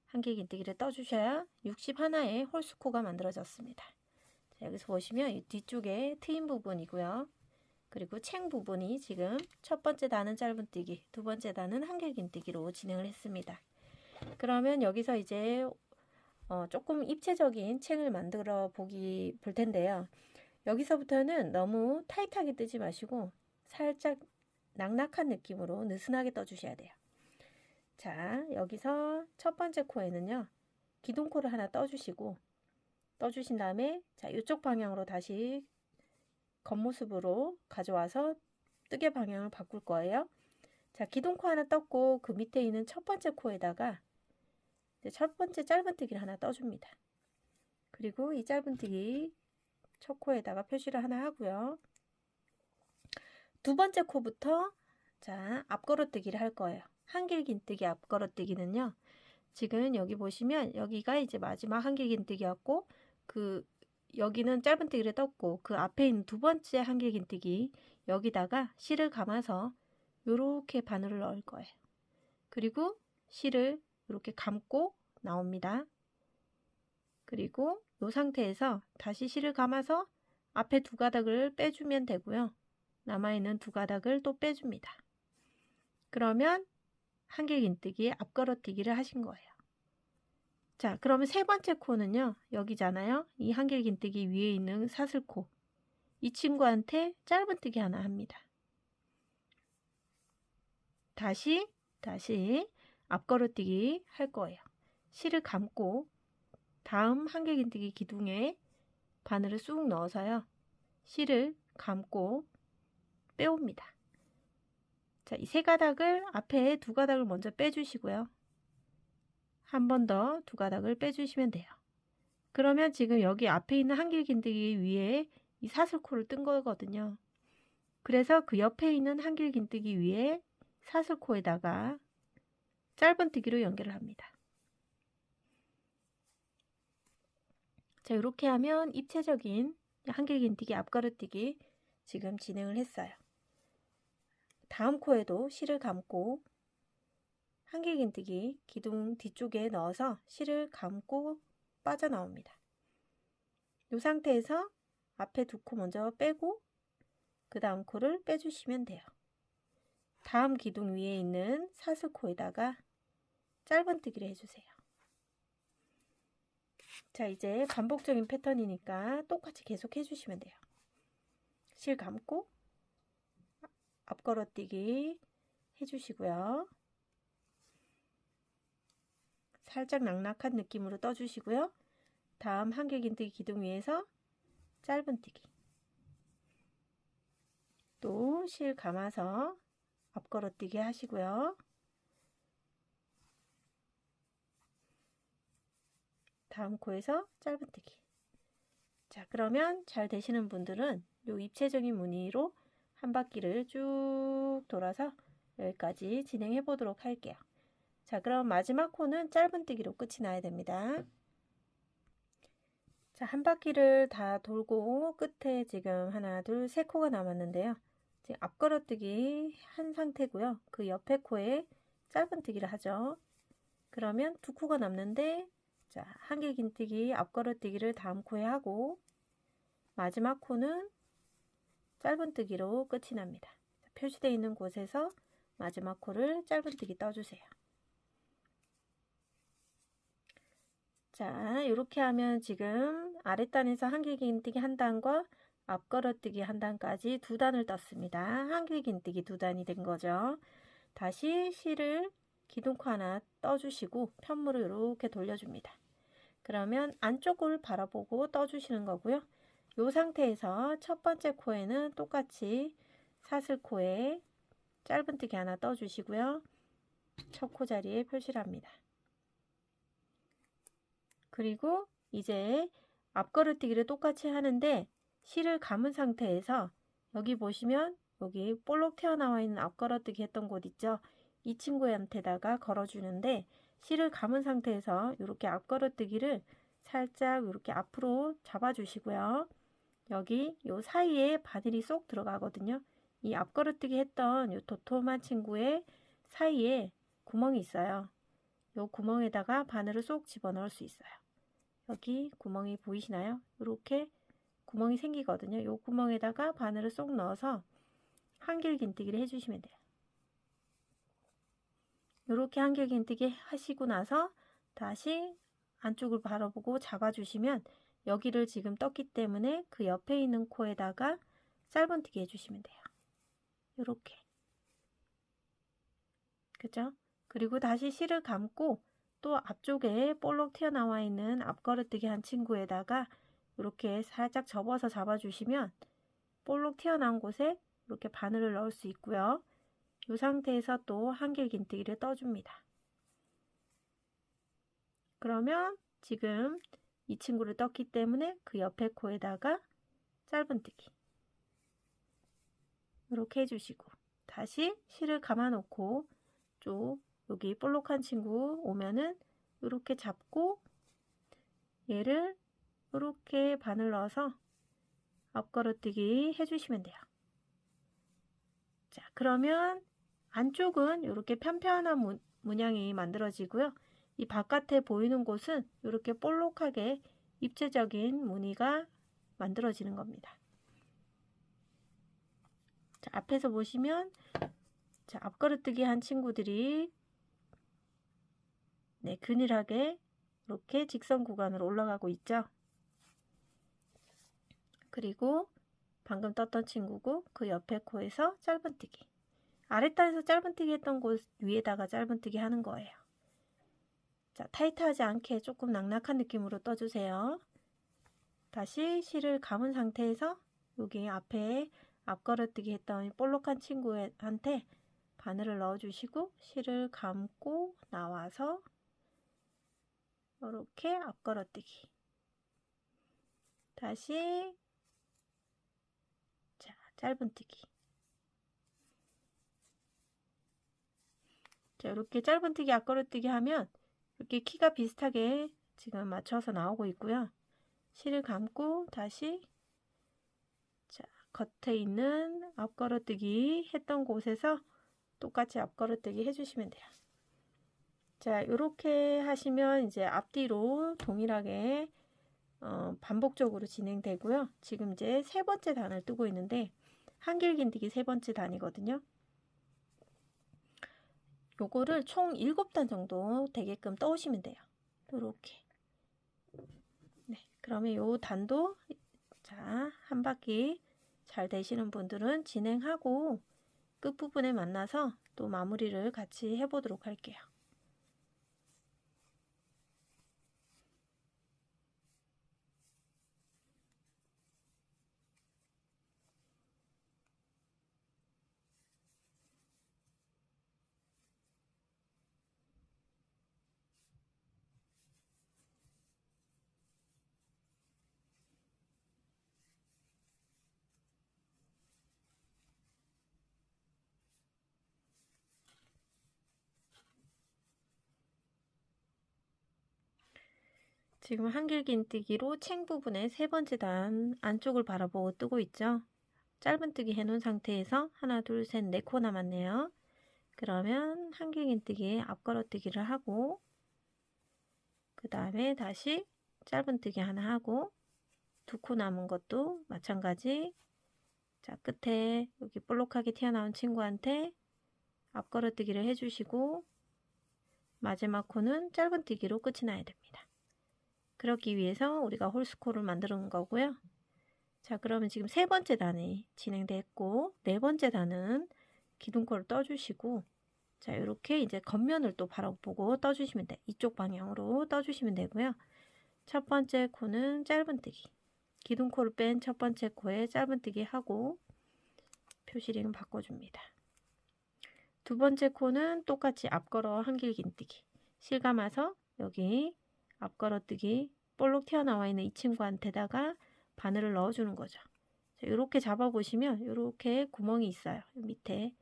한길긴뜨기를 떠주셔야 61의 홀수코가 만들어졌습니다. 자, 여기서 보시면 이 뒤쪽에 트임 부분이고요. 그리고 챙 부분이 지금 첫 번째 단은 짧은뜨기, 두 번째 단은 한길긴뜨기로 진행을 했습니다. 그러면 여기서 이제 조금 입체적인 챙을 만들어 볼 텐데요. 여기서부터는 너무 타이트하게 뜨지 마시고 살짝 낙낙한 느낌으로 느슨하게 떠주셔야 돼요. 자, 여기서 첫 번째 코에는요. 기둥코를 하나 떠주시고 떠주신 다음에 자, 이쪽 방향으로 다시 겉모습으로 가져와서 뜨개 방향을 바꿀 거예요. 자, 기둥코 하나 떴고 그 밑에 있는 첫 번째 코에다가 첫 번째 짧은뜨기를 하나 떠줍니다. 그리고 이 짧은뜨기 첫 코에다가 표시를 하나 하고요. 두 번째 코부터 자, 앞걸어뜨기를 할 거예요. 한길긴뜨기 앞걸어뜨기는요. 지금 여기 보시면 여기가 이제 마지막 한길긴뜨기였고 그 여기는 짧은뜨기를 떴고 그 앞에 있는 두 번째 한길긴뜨기 여기다가 실을 감아서 이렇게 바늘을 넣을 거예요. 그리고 실을 이렇게 감고 나옵니다. 그리고 이 상태에서 다시 실을 감아서 앞에 두 가닥을 빼주면 되고요. 남아있는 두 가닥을 또 빼줍니다. 그러면 한길긴뜨기 앞걸어뛰기를 하신 거예요. 자, 그러면 세 번째 코는요. 여기잖아요. 이 한길긴뜨기 위에 있는 사슬코. 이 친구한테 짧은뜨기 하나 합니다. 다시 앞걸어뛰기 할 거예요. 실을 감고 다음 한길긴뜨기 기둥에 바늘을 쑥 넣어서요. 실을 감고 빼옵니다. 자, 이 세 가닥을 앞에 두 가닥을 먼저 빼주시고요. 한 번 더 두 가닥을 빼주시면 돼요. 그러면 지금 여기 앞에 있는 한길긴뜨기 위에 이 사슬코를 뜬 거거든요. 그래서 그 옆에 있는 한길긴뜨기 위에 사슬코에다가 짧은뜨기로 연결을 합니다. 자, 이렇게 하면 입체적인 한길긴뜨기 앞걸어뛰기 지금 진행을 했어요. 다음 코에도 실을 감고 한길긴뜨기 기둥 뒤쪽에 넣어서 실을 감고 빠져나옵니다. 이 상태에서 앞에 두 코 먼저 빼고 그 다음 코를 빼주시면 돼요. 다음 기둥 위에 있는 사슬코에다가 짧은뜨기를 해주세요. 자, 이제 반복적인 패턴이니까 똑같이 계속 해주시면 돼요. 실 감고 앞걸어뛰기 해주시고요. 살짝 낙낙한 느낌으로 떠주시고요. 다음 한길긴뜨기 기둥 위에서 짧은뜨기. 또 실 감아서 앞걸어뛰기 하시고요. 다음 코에서 짧은뜨기. 자, 그러면 잘 되시는 분들은 요 입체적인 무늬로 한 바퀴를 쭉 돌아서 여기까지 진행해 보도록 할게요. 자, 그럼 마지막 코는 짧은뜨기로 끝이 나야 됩니다. 자, 한 바퀴를 다 돌고 끝에 지금 하나, 둘, 세 코가 남았는데요. 지금 앞걸어뜨기 한 상태고요. 그 옆에 코에 짧은뜨기를 하죠. 그러면 두 코가 남는데, 자, 한길긴뜨기 앞걸어뜨기를 다음 코에 하고 마지막 코는 짧은뜨기로 끝이 납니다. 표시되어 있는 곳에서 마지막 코를 짧은뜨기 떠주세요. 자, 이렇게 하면 지금 아랫단에서 한길긴뜨기 한 단과 앞걸어뜨기 한 단까지 두 단을 떴습니다. 한길긴뜨기 두 단이 된 거죠. 다시 실을 기둥코 하나 떠주시고 편물을 이렇게 돌려줍니다. 그러면 안쪽을 바라보고 떠주시는 거고요. 이 상태에서 첫 번째 코에는 똑같이 사슬코에 짧은뜨기 하나 떠주시고요. 첫 코 자리에 표시를 합니다. 그리고 이제 앞걸어뜨기를 똑같이 하는데 실을 감은 상태에서 여기 보시면 여기 볼록 튀어나와 있는 앞걸어뜨기 했던 곳 있죠? 이 친구한테다가 걸어주는데 실을 감은 상태에서 이렇게 앞걸어뜨기를 살짝 이렇게 앞으로 잡아주시고요. 여기 요 사이에 바늘이 쏙 들어가거든요. 이 앞걸어뜨기 했던 요 도톰한 친구의 사이에 구멍이 있어요. 요 구멍에다가 바늘을 쏙 집어넣을 수 있어요. 여기 구멍이 보이시나요? 이렇게 구멍이 생기거든요. 요 구멍에다가 바늘을 쏙 넣어서 한길긴뜨기를 해주시면 돼요. 이렇게 한길긴뜨기 하시고 나서 다시 안쪽을 바라보고 잡아주시면 여기를 지금 떴기 때문에 그 옆에 있는 코에다가 짧은뜨기 해주시면 돼요. 이렇게. 그죠? 그리고 다시 실을 감고 또 앞쪽에 볼록 튀어나와 있는 앞걸어뜨기 한 친구에다가 이렇게 살짝 접어서 잡아주시면 볼록 튀어나온 곳에 이렇게 바늘을 넣을 수 있고요. 이 상태에서 또 한길긴뜨기를 떠줍니다. 그러면 지금 이 친구를 떴기 때문에 그 옆에 코에다가 짧은뜨기 이렇게 해주시고 다시 실을 감아 놓고 쭉 여기 볼록한 친구 오면은 이렇게 잡고 얘를 이렇게 바늘 넣어서 앞걸어뜨기 해주시면 돼요. 자, 그러면 안쪽은 이렇게 편편한 문양이 만들어지고요. 이 바깥에 보이는 곳은 이렇게 볼록하게 입체적인 무늬가 만들어지는 겁니다. 자, 앞에서 보시면 자, 앞걸어뜨기 한 친구들이 네, 균일하게 이렇게 직선 구간으로 올라가고 있죠. 그리고 방금 떴던 친구고 그 옆에 코에서 짧은뜨기. 아랫단에서 짧은뜨기 했던 곳 위에다가 짧은뜨기 하는 거예요. 자, 타이트하지 않게 조금 낙낙한 느낌으로 떠주세요. 다시 실을 감은 상태에서 여기 앞에 앞걸어뜨기 했던 볼록한 친구한테 바늘을 넣어주시고 실을 감고 나와서 이렇게 앞걸어뜨기. 다시 자, 짧은뜨기. 자, 이렇게 짧은뜨기 앞걸어뜨기 하면 이렇게 키가 비슷하게 지금 맞춰서 나오고 있고요. 실을 감고 다시 자, 겉에 있는 앞걸어뜨기 했던 곳에서 똑같이 앞걸어뜨기 해주시면 돼요. 자, 이렇게 하시면 이제 앞뒤로 동일하게 반복적으로 진행되고요. 지금 이제 세 번째 단을 뜨고 있는데 한길긴뜨기 세 번째 단이거든요. 요거를 총 7단 정도 되게끔 떠오시면 돼요. 이렇게. 네, 그러면 요 단도 자, 한 바퀴 잘 되시는 분들은 진행하고 끝부분에 만나서 또 마무리를 같이 해보도록 할게요. 지금 한길긴뜨기로 챙 부분의 세 번째 단 안쪽을 바라보고 뜨고 있죠. 짧은뜨기 해놓은 상태에서 하나, 둘, 셋, 네 코 남았네요. 그러면 한길긴뜨기에 앞걸어뜨기를 하고 그 다음에 다시 짧은뜨기 하나 하고 두 코 남은 것도 마찬가지. 자, 끝에 여기 볼록하게 튀어나온 친구한테 앞걸어뜨기를 해주시고 마지막 코는 짧은뜨기로 끝이 나야 됩니다. 그러기 위해서 우리가 홀스코를 만드는 거고요. 자, 그러면 지금 세 번째 단이 진행됐고 네 번째 단은 기둥코를 떠주시고 자, 이렇게 이제 겉면을 또 바라보고 떠주시면 돼. 이쪽 방향으로 떠주시면 되고요. 첫 번째 코는 짧은뜨기. 기둥코를 뺀 첫 번째 코에 짧은뜨기 하고 표시링 바꿔줍니다. 두 번째 코는 똑같이 앞걸어 한길긴뜨기. 실감아서 여기 앞걸어뜨기 볼록 튀어나와 있는 이 친구한테다가 바늘을 넣어주는 거죠. 이렇게 잡아보시면 이렇게 구멍이 있어요. 밑에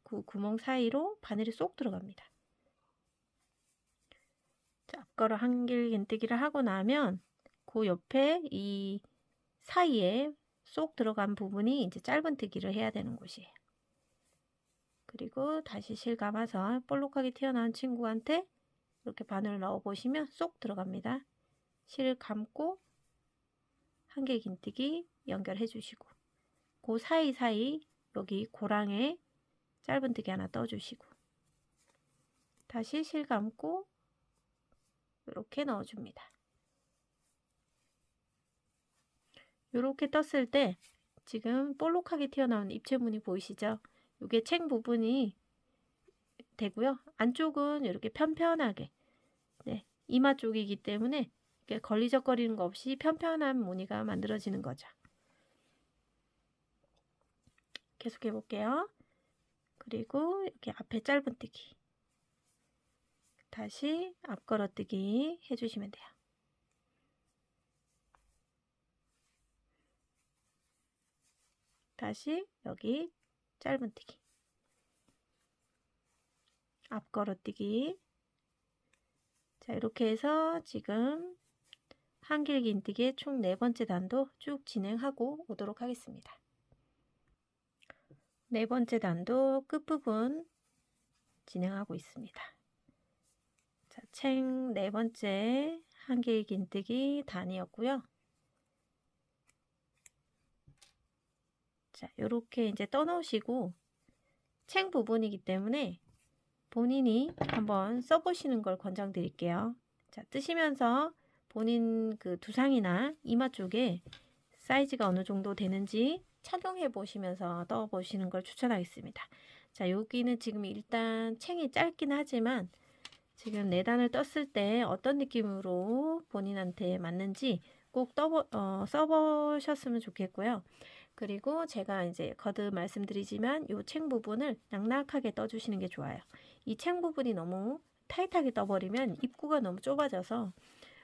그 구멍 사이로 바늘이 쏙 들어갑니다. 자, 앞걸어 한길긴뜨기를 하고 나면 그 옆에 이 사이에 쏙 들어간 부분이 이제 짧은뜨기를 해야 되는 곳이에요. 그리고 다시 실 감아서 볼록하게 튀어나온 친구한테 이렇게 바늘을 넣어 보시면 쏙 들어갑니다. 실을 감고 한길긴뜨기 연결해 주시고 그 사이사이 여기 고랑에 짧은뜨기 하나 떠 주시고 다시 실 감고 이렇게 넣어 줍니다. 이렇게 떴을 때 지금 볼록하게 튀어나온 입체무늬 보이시죠? 이게 챙 부분이 되고요. 안쪽은 이렇게 편편하게 네, 이마 쪽이기 때문에 이렇게 걸리적거리는 거 없이 편편한 무늬가 만들어지는 거죠. 계속해 볼게요. 그리고 이렇게 앞에 짧은뜨기 다시 앞걸어뜨기 해주시면 돼요. 다시 여기 짧은뜨기 앞걸어뜨기. 자, 이렇게 해서 지금 한길긴뜨기의 총 4번째 단도 쭉 진행하고 오도록 하겠습니다. 4번째 단도 끝부분 진행하고 있습니다. 자, 챙 4번째 한길긴뜨기 단이었고요. 자, 요렇게 이제 떠놓으시고 챙 부분이기 때문에 본인이 한번 써보시는 걸 권장드릴게요. 자, 뜨시면서 본인 그 두상이나 이마 쪽에 사이즈가 어느 정도 되는지 착용해 보시면서 떠 보시는 걸 추천하겠습니다. 자, 여기는 지금 일단 챙이 짧긴 하지만 지금 4단을 떴을 때 어떤 느낌으로 본인한테 맞는지 꼭 써보셨으면 좋겠고요. 그리고 제가 이제 거듭 말씀드리지만 이 챙 부분을 낙낙하게 떠주시는 게 좋아요. 이 챙 부분이 너무 타이트하게 떠버리면 입구가 너무 좁아져서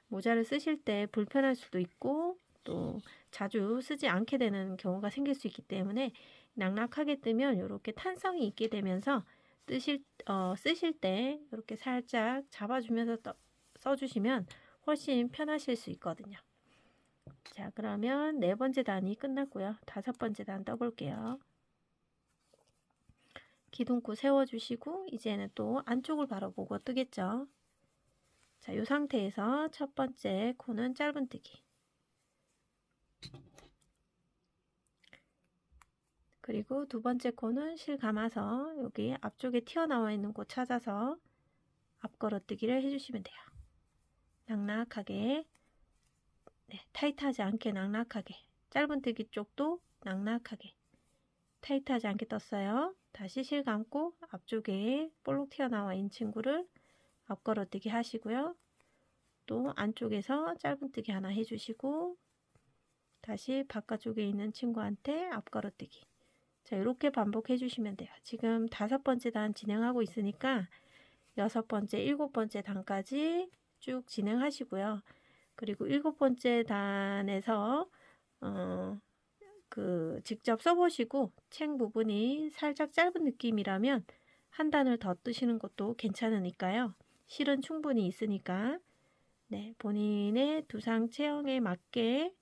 모자를 쓰실 때 불편할 수도 있고 또 자주 쓰지 않게 되는 경우가 생길 수 있기 때문에 낙낙하게 뜨면 이렇게 탄성이 있게 되면서 쓰실 때 이렇게 살짝 잡아주면서 써주시면 훨씬 편하실 수 있거든요. 자, 그러면 4번째 단이 끝났고요. 5번째 단 떠볼게요. 기둥코 세워주시고 이제는 또 안쪽을 바라보고 뜨겠죠. 자, 이 상태에서 첫 번째 코는 짧은뜨기, 그리고 두 번째 코는 실 감아서 여기 앞쪽에 튀어나와 있는 곳 찾아서 앞걸어뜨기를 해주시면 돼요. 낙낙하게, 네, 타이트하지 않게 낙낙하게, 짧은뜨기 쪽도 낙낙하게 타이트하지 않게 떴어요. 다시 실 감고 앞쪽에 볼록 튀어나와 있는 친구를 앞걸어뜨기 하시고요. 또 안쪽에서 짧은뜨기 하나 해주시고 다시 바깥쪽에 있는 친구한테 앞걸어뜨기. 자, 이렇게 반복해 주시면 돼요. 지금 5번째 단 진행하고 있으니까 6번째, 7번째 단까지 쭉 진행하시고요. 그리고 7번째 단에서 직접 써보시고 챙 부분이 살짝 짧은 느낌이라면 한 단을 더 뜨시는 것도 괜찮으니까요. 실은 충분히 있으니까 네, 본인의 두상 체형에 맞게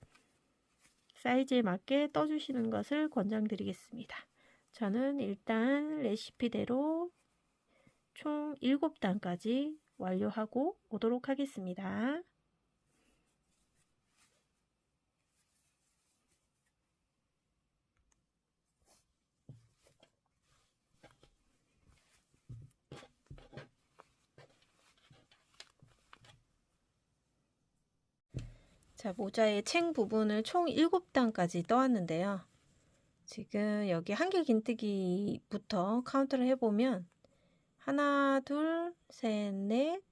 사이즈에 맞게 떠주시는 것을 권장드리겠습니다. 저는 일단 레시피대로 총 7단까지 완료하고 오도록 하겠습니다. 자, 모자의 챙 부분을 총 7단까지 떠왔는데요. 지금 여기 한길긴뜨기부터 카운트를 해보면 하나, 둘, 셋, 넷,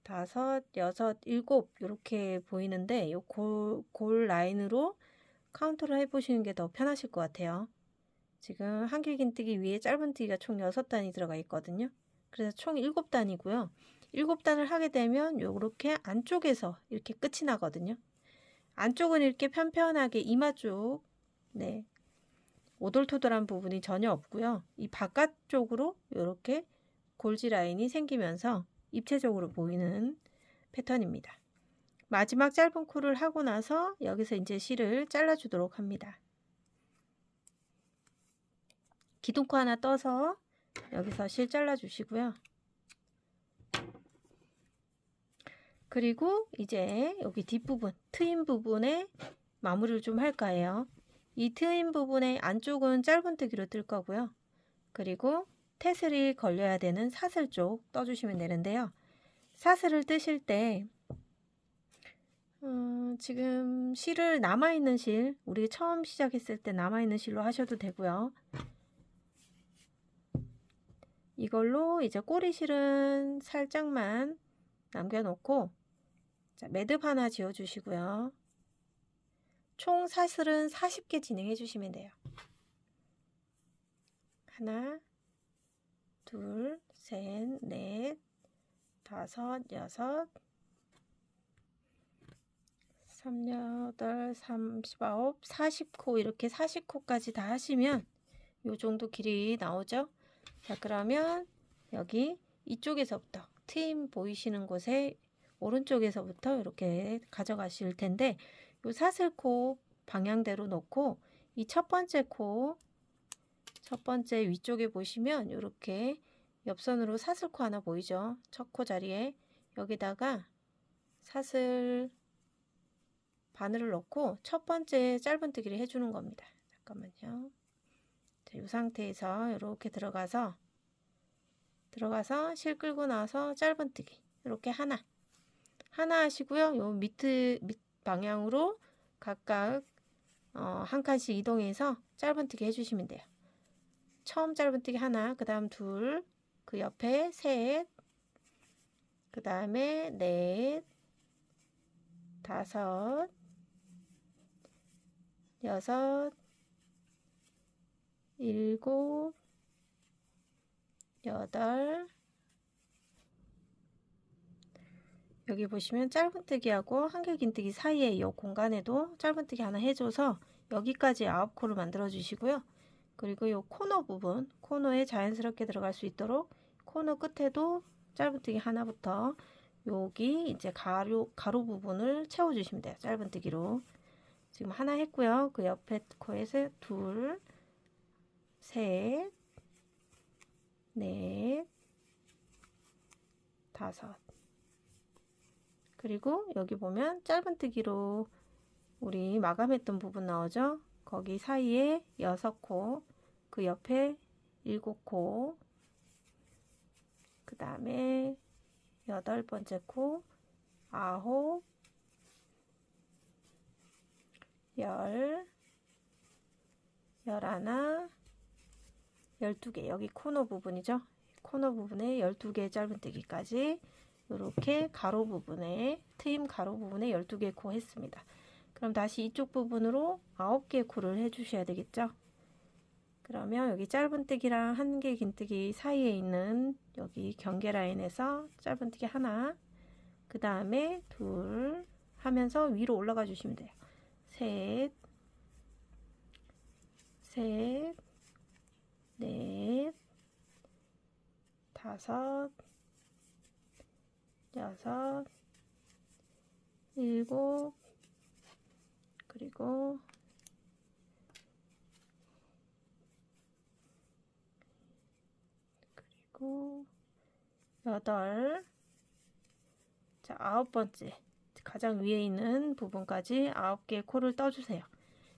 5, 6, 7 이렇게 보이는데 이 골 라인으로 카운트를 해보시는 게 더 편하실 것 같아요. 지금 한길긴뜨기 위에 짧은뜨기가 총 6단이 들어가 있거든요. 그래서 총 7단이고요. 7단을 하게 되면 이렇게 안쪽에서 이렇게 끝이 나거든요. 안쪽은 이렇게 편편하게 이마 쪽, 네, 오돌토돌한 부분이 전혀 없고요. 이 바깥쪽으로 이렇게 골지 라인이 생기면서 입체적으로 보이는 패턴입니다. 마지막 짧은 코를 하고 나서 여기서 이제 실을 잘라주도록 합니다. 기둥코 하나 떠서 여기서 실 잘라주시고요. 그리고 이제 여기 뒷부분, 트임 부분에 마무리를 좀 할까 해요. 이 트임 부분의 안쪽은 짧은뜨기로 뜰 거고요. 그리고 태슬이 걸려야 되는 사슬 쪽 떠주시면 되는데요. 사슬을 뜨실 때 지금 실을 남아있는 실, 우리 처음 시작했을 때 남아있는 실로 하셔도 되고요. 이걸로 이제 꼬리실은 살짝만 남겨놓고 자, 매듭 하나 지어주시고요. 총 사슬은 40개 진행해 주시면 돼요. 하나, 둘, 셋, 넷, 5, 6, 3, 8, 39, 40코 이렇게 40코까지 다 하시면 요 정도 길이 나오죠. 자, 그러면 여기 이쪽에서부터 트임 보이시는 곳에 오른쪽에서부터 이렇게 가져가실 텐데 요 사슬코 방향대로 놓고 이 첫 번째 위쪽에 보시면 이렇게 옆선으로 사슬코 하나 보이죠? 첫 코 자리에 여기다가 사슬 바늘을 넣고 첫 번째 짧은뜨기를 해주는 겁니다. 잠깐만요. 자, 이 상태에서 이렇게 들어가서 실 끌고 나서 짧은뜨기 이렇게 하나 하시고요. 요 밑 방향으로 각각 한 칸씩 이동해서 짧은뜨기 해주시면 돼요. 처음 짧은뜨기 하나, 그 다음 둘, 그 옆에 셋, 그 다음에 넷, 다섯, 여섯, 일곱, 여덟. 여기 보시면 짧은뜨기하고 한길긴뜨기 사이에 이 공간에도 짧은뜨기 하나 해줘서 여기까지 9코를 만들어 주시고요. 그리고 이 코너 부분, 코너에 자연스럽게 들어갈 수 있도록 코너 끝에도 짧은뜨기 하나부터 여기 이제 가로 부분을 채워주시면 돼요. 짧은뜨기로. 지금 하나 했고요. 그 옆에 코에서 둘, 셋, 넷, 다섯. 그리고 여기 보면 짧은뜨기로 우리 마감했던 부분 나오죠? 거기 사이에 6코, 그 옆에 7코, 그 다음에 8번째 코, 9, 10, 11, 12개. 여기 코너 부분이죠? 코너 부분에 12개 짧은뜨기까지 이렇게 가로 부분에 트임 가로 부분에 12개 코 했습니다. 그럼 다시 이쪽 부분으로 9개 코를 해 주셔야 되겠죠? 그러면 여기 짧은뜨기랑 한길긴뜨기 사이에 있는 여기 경계 라인에서 짧은뜨기 하나, 그 다음에 둘 하면서 위로 올라가 주시면 돼요. 셋, 넷, 다섯, 여섯, 일곱, 그리고 여덟. 자, 9번째 가장 위에 있는 부분까지 9개 코를 떠주세요.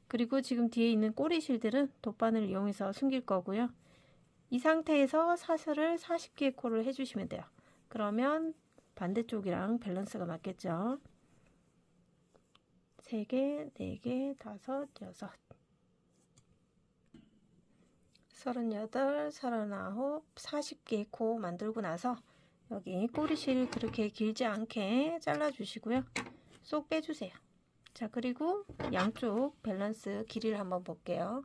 그리고 지금 뒤에 있는 꼬리 실들은 돗바늘을 이용해서 숨길 거고요. 이 상태에서 사슬을 40개 코를 해주시면 돼요. 그러면 반대쪽이랑 밸런스가 맞겠죠. 3개, 4개, 5, 6, 38, 39, 40개 코 만들고 나서 여기 꼬리실 그렇게 길지 않게 잘라 주시고요. 쏙 빼주세요. 자, 그리고 양쪽 밸런스 길이를 한번 볼게요.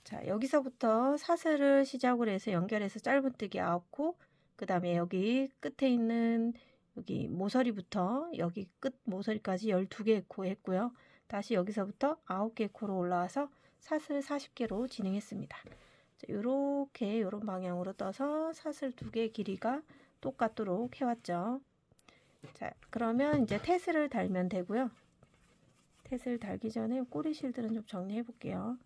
자, 여기서부터 사슬을 시작으로 해서 연결해서 짧은뜨기 9코, 그 다음에 여기 끝에 있는 여기 모서리부터 여기 끝 모서리까지 12개 코 했고요. 다시 여기서부터 9개 코로 올라와서 사슬 40개로 진행했습니다. 이렇게 이런 방향으로 떠서 사슬 2개 길이가 똑같도록 해왔죠. 자, 그러면 이제 테스를 달면 되고요. 테스를 달기 전에 꼬리 실들은 좀 정리해 볼게요.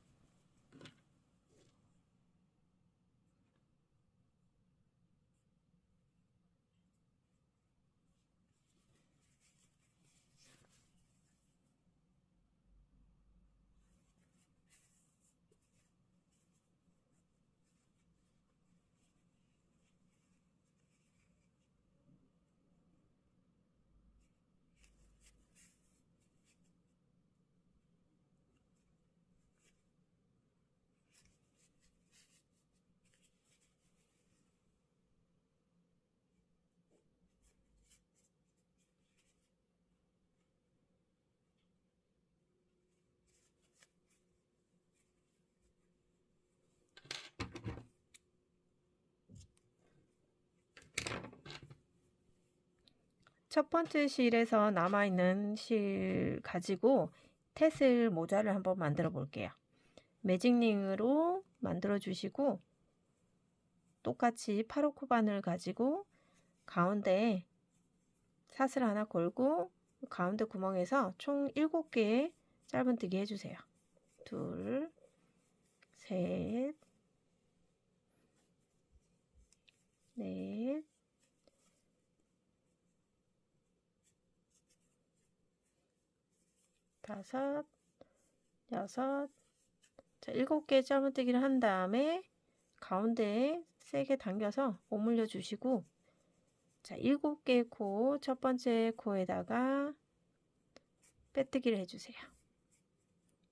첫 번째 실에서 남아있는 실 가지고 테슬 모자를 한번 만들어 볼게요. 매직링으로 만들어 주시고 똑같이 8호 코바늘 가지고 가운데에 사슬 하나 걸고 가운데 구멍에서 총 7개의 짧은뜨기 해주세요. 둘, 셋, 넷, 다섯, 여섯. 자, 7개 짧은뜨기를 한 다음에 가운데에 세게 당겨서 오물려 주시고, 자, 7개의 코, 첫 번째 코에다가 빼뜨기를 해주세요.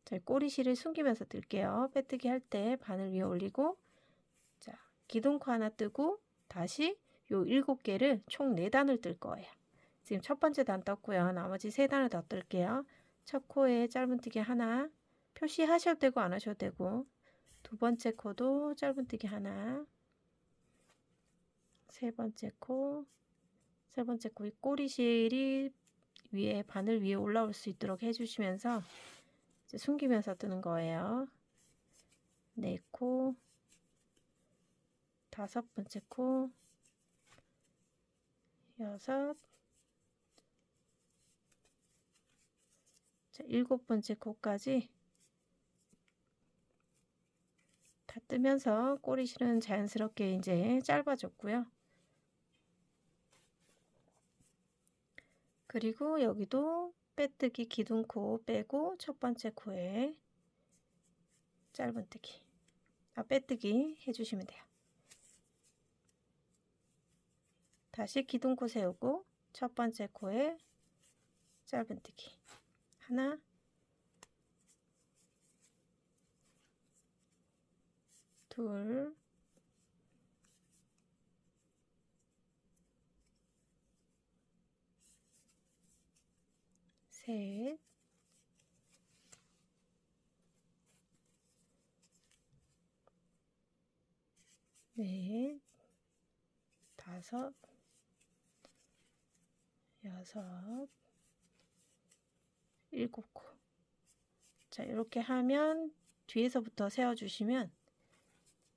자, 꼬리실을 숨기면서 뜰게요. 빼뜨기 할 때 바늘 위에 올리고, 자, 기둥코 하나 뜨고, 다시 요 7개를 총 4단을 뜰 거예요. 지금 첫 번째 단 떴고요. 나머지 3단을 더 뜰게요. 첫 코에 짧은뜨기 하나, 표시하셔도 되고 안 하셔도 되고, 두 번째 코도 짧은뜨기 하나, 세 번째 코 이 꼬리실이 위에 바늘 위에 올라올 수 있도록 해주시면서 이제 숨기면서 뜨는 거예요. 4코, 다섯 번째 코, 6, 자, 7번째 코까지 다 뜨면서 꼬리실은 자연스럽게 이제 짧아졌고요. 그리고 여기도 빼뜨기 기둥코 빼고 첫 번째 코에 짧은뜨기, 빼뜨기 해주시면 돼요. 다시 기둥코 세우고 첫 번째 코에 짧은뜨기 하나, 둘, 셋, 넷, 다섯, 여섯, 7코. 자, 이렇게 하면 뒤에서부터 세워주시면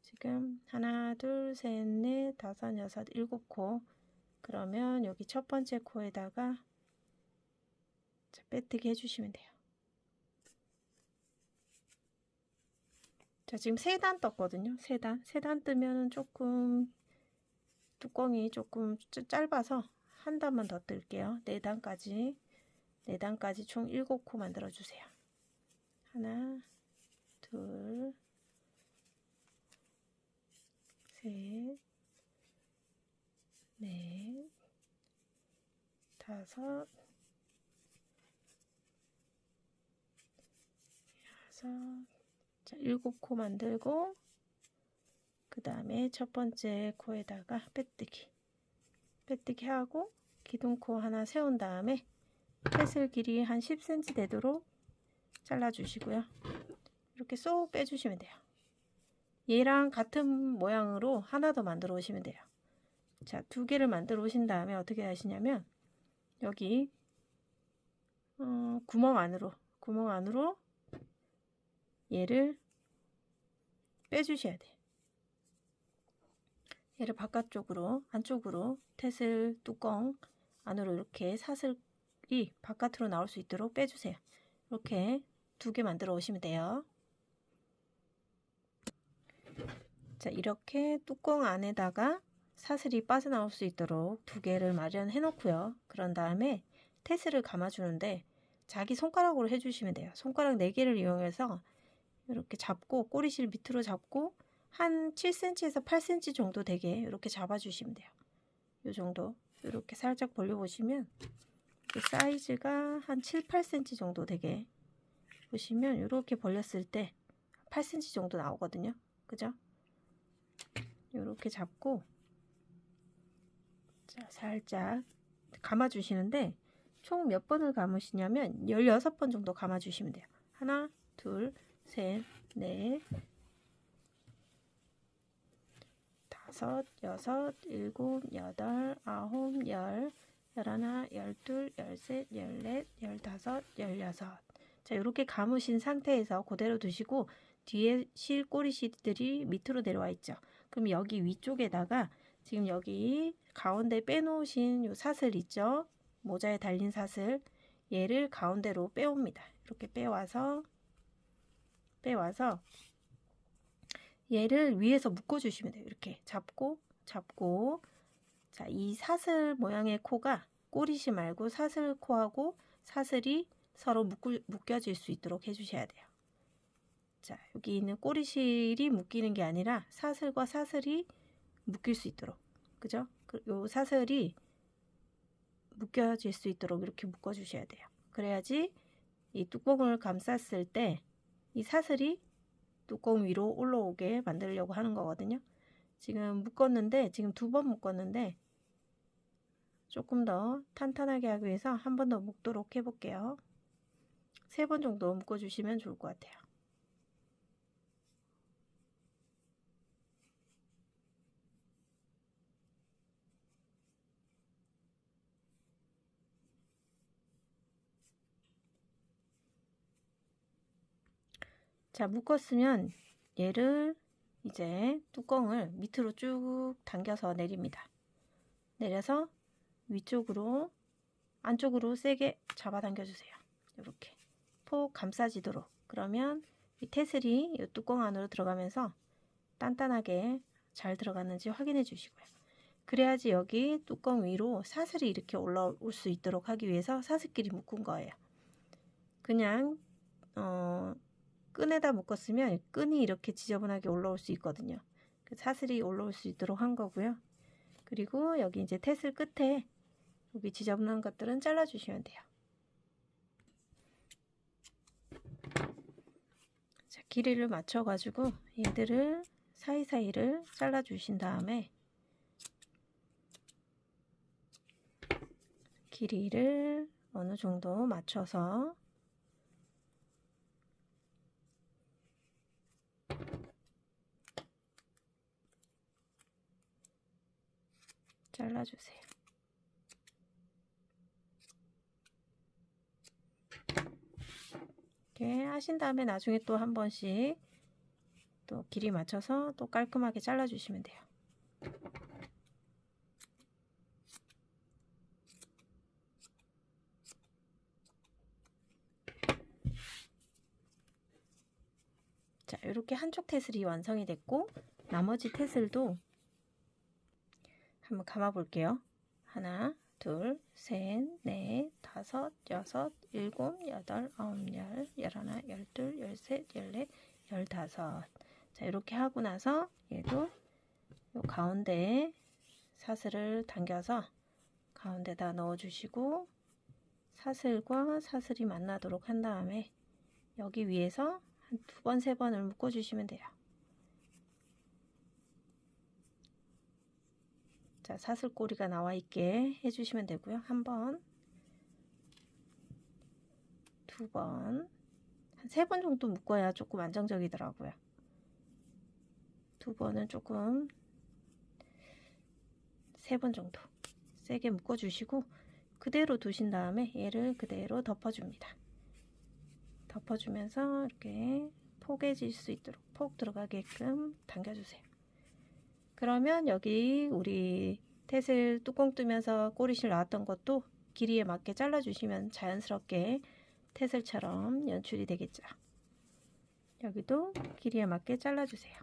지금 하나, 둘, 셋, 넷, 다섯, 여섯, 7코. 그러면 여기 첫 번째 코에다가 자, 빼뜨기 해주시면 돼요. 자, 지금 3단 떴거든요. 3단 뜨면 조금 뚜껑이 조금 짧아서 한 단만 더 뜰게요. 4단까지 총 7코 만들어 주세요. 하나, 둘, 셋, 넷, 다섯, 여섯. 자, 7코 만들고 그 다음에 첫 번째 코에다가 빼뜨기 하고 기둥코 하나 세운 다음에 패슬 길이 한 10cm 되도록 잘라 주시고요. 이렇게 쏙 빼주시면 돼요. 얘랑 같은 모양으로 하나 더 만들어 오시면 돼요. 자, 2개를 만들어 오신 다음에 어떻게 하시냐면 여기 구멍 안으로 얘를 빼주셔야 돼요. 얘를 바깥쪽으로, 안쪽으로 테슬 뚜껑 안으로 이렇게 사슬이 바깥으로 나올 수 있도록 빼주세요. 이렇게 2개 만들어 오시면 돼요. 자, 이렇게 뚜껑 안에다가 사슬이 빠져나올 수 있도록 2개를 마련해 놓고요. 그런 다음에 테슬을 감아주는데 자기 손가락으로 해주시면 돼요. 손가락 4개를 이용해서 이렇게 잡고 꼬리실 밑으로 잡고 한 7cm에서 8cm 정도 되게 이렇게 잡아주시면 돼요. 이 정도 이렇게 살짝 벌려보시면 사이즈가 한 7, 8cm 정도 되게 보시면 이렇게 벌렸을 때 8cm 정도 나오거든요. 그죠? 이렇게 잡고 자, 살짝 감아주시는데 총 몇 번을 감으시냐면 16번 정도 감아주시면 돼요. 하나, 둘, 셋, 넷, 다섯, 여섯, 일곱, 여덟, 아홉, 열, 열하나, 열둘, 열셋, 열넷, 열다섯, 열여섯. 자, 이렇게 감으신 상태에서 그대로 두시고 뒤에 실 꼬리실들이 밑으로 내려와 있죠. 그럼 여기 위쪽에다가 지금 여기 가운데 빼놓으신 요 사슬 있죠? 모자에 달린 사슬, 얘를 가운데로 빼옵니다. 이렇게 빼와서 얘를 위에서 묶어주시면 돼요. 이렇게 잡고 자, 이 사슬 모양의 코가 꼬리시 말고 사슬 코하고 사슬이 서로 묶여질 수 있도록 해주셔야 돼요. 자, 여기 있는 꼬리실이 묶이는 게 아니라 사슬과 사슬이 묶일 수 있도록, 그죠? 요 사슬이 묶여질 수 있도록 이렇게 묶어주셔야 돼요. 그래야지 이 뚜껑을 감쌌을 때 이 사슬이 뚜껑 위로 올라오게 만들려고 하는 거거든요. 지금 묶었는데, 지금 2번 묶었는데 조금 더 탄탄하게 하기 위해서 한 번 더 묶도록 해볼게요. 3번 정도 묶어주시면 좋을 것 같아요. 자, 묶었으면 얘를 이제 뚜껑을 밑으로 쭉 당겨서 내립니다. 내려서 위쪽으로 안쪽으로 세게 잡아당겨 주세요. 이렇게 폭 감싸지도록. 그러면 이 테슬이 이 뚜껑 안으로 들어가면서 단단하게 잘 들어갔는지 확인해 주시고요. 그래야지 여기 뚜껑 위로 사슬이 이렇게 올라올 수 있도록 하기 위해서 사슬끼리 묶은 거예요. 그냥 끈에다 묶었으면 끈이 이렇게 지저분하게 올라올 수 있거든요. 사슬이 올라올 수 있도록 한 거고요. 그리고 여기 이제 테슬 끝에 여기 지저분한 것들은 잘라 주시면 돼요. 자, 길이를 맞춰 가지고 얘들을 사이사이를 잘라 주신 다음에 길이를 어느 정도 맞춰서 잘라주세요. 이렇게 하신 다음에 나중에 또 한 번씩 또 길이 맞춰서 또 깔끔하게 잘라주시면 돼요. 자, 이렇게 한쪽 테슬이 완성이 됐고 나머지 테슬도 한번 감아 볼게요. 하나, 둘, 셋, 넷, 다섯, 여섯, 일곱, 여덟, 아홉, 열, 열하나, 열둘, 열셋, 열넷, 열다섯. 자, 이렇게 하고 나서 얘도 요 가운데에 사슬을 당겨서 가운데다 넣어 주시고 사슬과 사슬이 만나도록 한 다음에 여기 위에서 한 2번, 3번을 묶어 주시면 돼요. 자, 사슬꼬리가 나와 있게 해주시면 되고요. 1번, 2번, 한 3번 정도 묶어야 조금 안정적이더라고요. 2번은 조금 3번 정도 세게 묶어주시고 그대로 두신 다음에 얘를 그대로 덮어줍니다. 덮어주면서 이렇게 포개질 수 있도록 폭 들어가게끔 당겨주세요. 그러면 여기 우리 테슬 뚜껑 뜨면서 꼬리실 나왔던 것도 길이에 맞게 잘라주시면 자연스럽게 테슬처럼 연출이 되겠죠. 여기도 길이에 맞게 잘라주세요.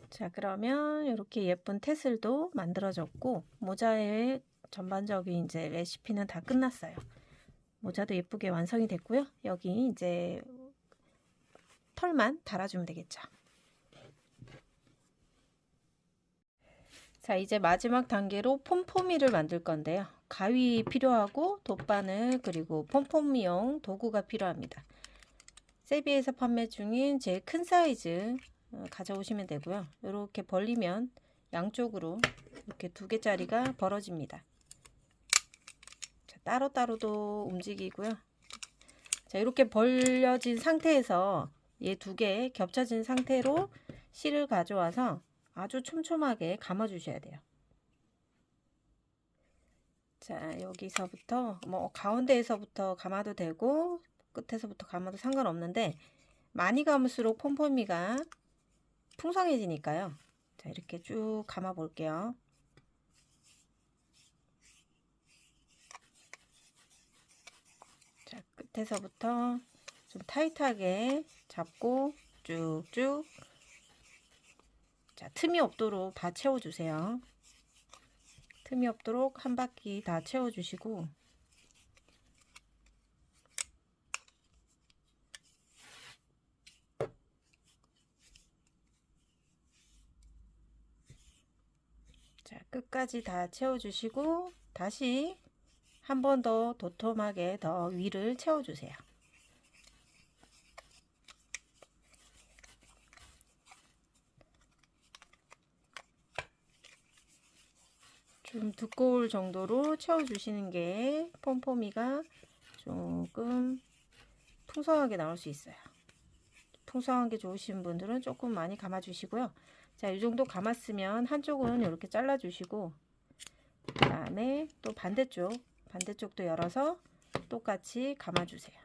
자, 그러면 이렇게 예쁜 테슬도 만들어졌고 모자의 전반적인 이제 레시피는 다 끝났어요. 모자도 예쁘게 완성이 됐고요. 여기 이제 털만 달아주면 되겠죠. 자, 이제 마지막 단계로 폼포미를 만들 건데요. 가위 필요하고 돗바늘 그리고 폼포미용 도구가 필요합니다. 세비에서 판매 중인 제일 큰 사이즈 가져오시면 되고요. 이렇게 벌리면 양쪽으로 이렇게 2개짜리가 벌어집니다. 자, 따로따로도 움직이고요. 자, 이렇게 벌려진 상태에서 얘 2개 겹쳐진 상태로 실을 가져와서 아주 촘촘하게 감아 주셔야 돼요. 자, 여기서부터 뭐 가운데에서부터 감아도 되고 끝에서부터 감아도 상관없는데 많이 감을수록 폼포미가 풍성해지니까요. 자, 이렇게 쭉 감아 볼게요. 끝에서부터 좀 타이트하게 잡고 쭉쭉, 자, 틈이 없도록 다 채워주세요. 틈이 없도록 한 바퀴 다 채워주시고, 자, 끝까지 다 채워주시고, 다시 한 번 더 도톰하게 더 위를 채워주세요. 좀 두꺼울 정도로 채워주시는 게 폼포미가 조금 풍성하게 나올 수 있어요. 풍성한 게 좋으신 분들은 조금 많이 감아주시고요. 자, 이 정도 감았으면 한쪽은 이렇게 잘라주시고, 그 다음에 또 반대쪽도 열어서 똑같이 감아주세요.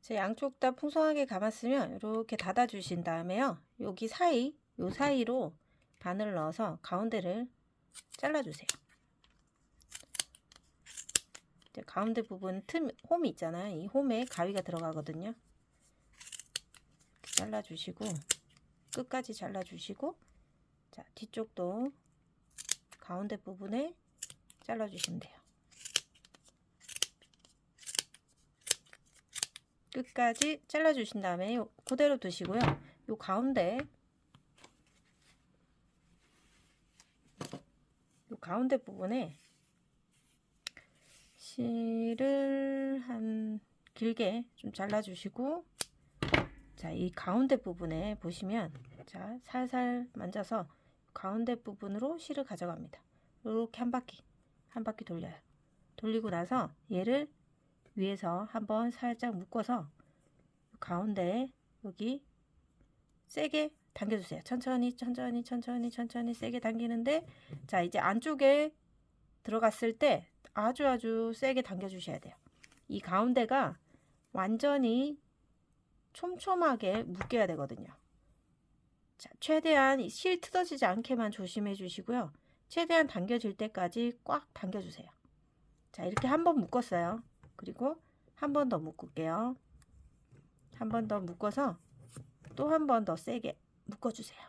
자, 양쪽 다 풍성하게 감았으면 이렇게 닫아 주신 다음에요, 여기 요 사이로 바늘 넣어서 가운데를 잘라 주세요. 가운데 부분 홈이 있잖아요. 이 홈에 가위가 들어가거든요. 잘라 주시고, 끝까지 잘라 주시고, 자, 뒤쪽도 가운데 부분에 잘라 주시면 돼요. 끝까지 잘라 주신 다음에 그대로 두시고요. 요 가운데 부분에 실을 한 길게 좀 잘라 주시고, 자, 이 가운데 부분에 보시면, 자, 살살 만져서 가운데 부분으로 실을 가져갑니다. 이렇게 한 바퀴 돌려요. 돌리고 나서 얘를 위에서 한번 살짝 묶어서 가운데 여기 세게 당겨주세요. 천천히 세게 당기는데, 자, 이제 안쪽에 들어갔을 때 아주 세게 당겨주셔야 돼요. 이 가운데가 완전히 촘촘하게 묶여야 되거든요. 자, 최대한 실 뜯어지지 않게만 조심해 주시고요. 최대한 당겨질 때까지 꽉 당겨주세요. 자, 이렇게 한 번 묶었어요. 그리고 한 번 더 묶을게요. 한 번 더 묶어서 또 한 번 더 세게 묶어주세요.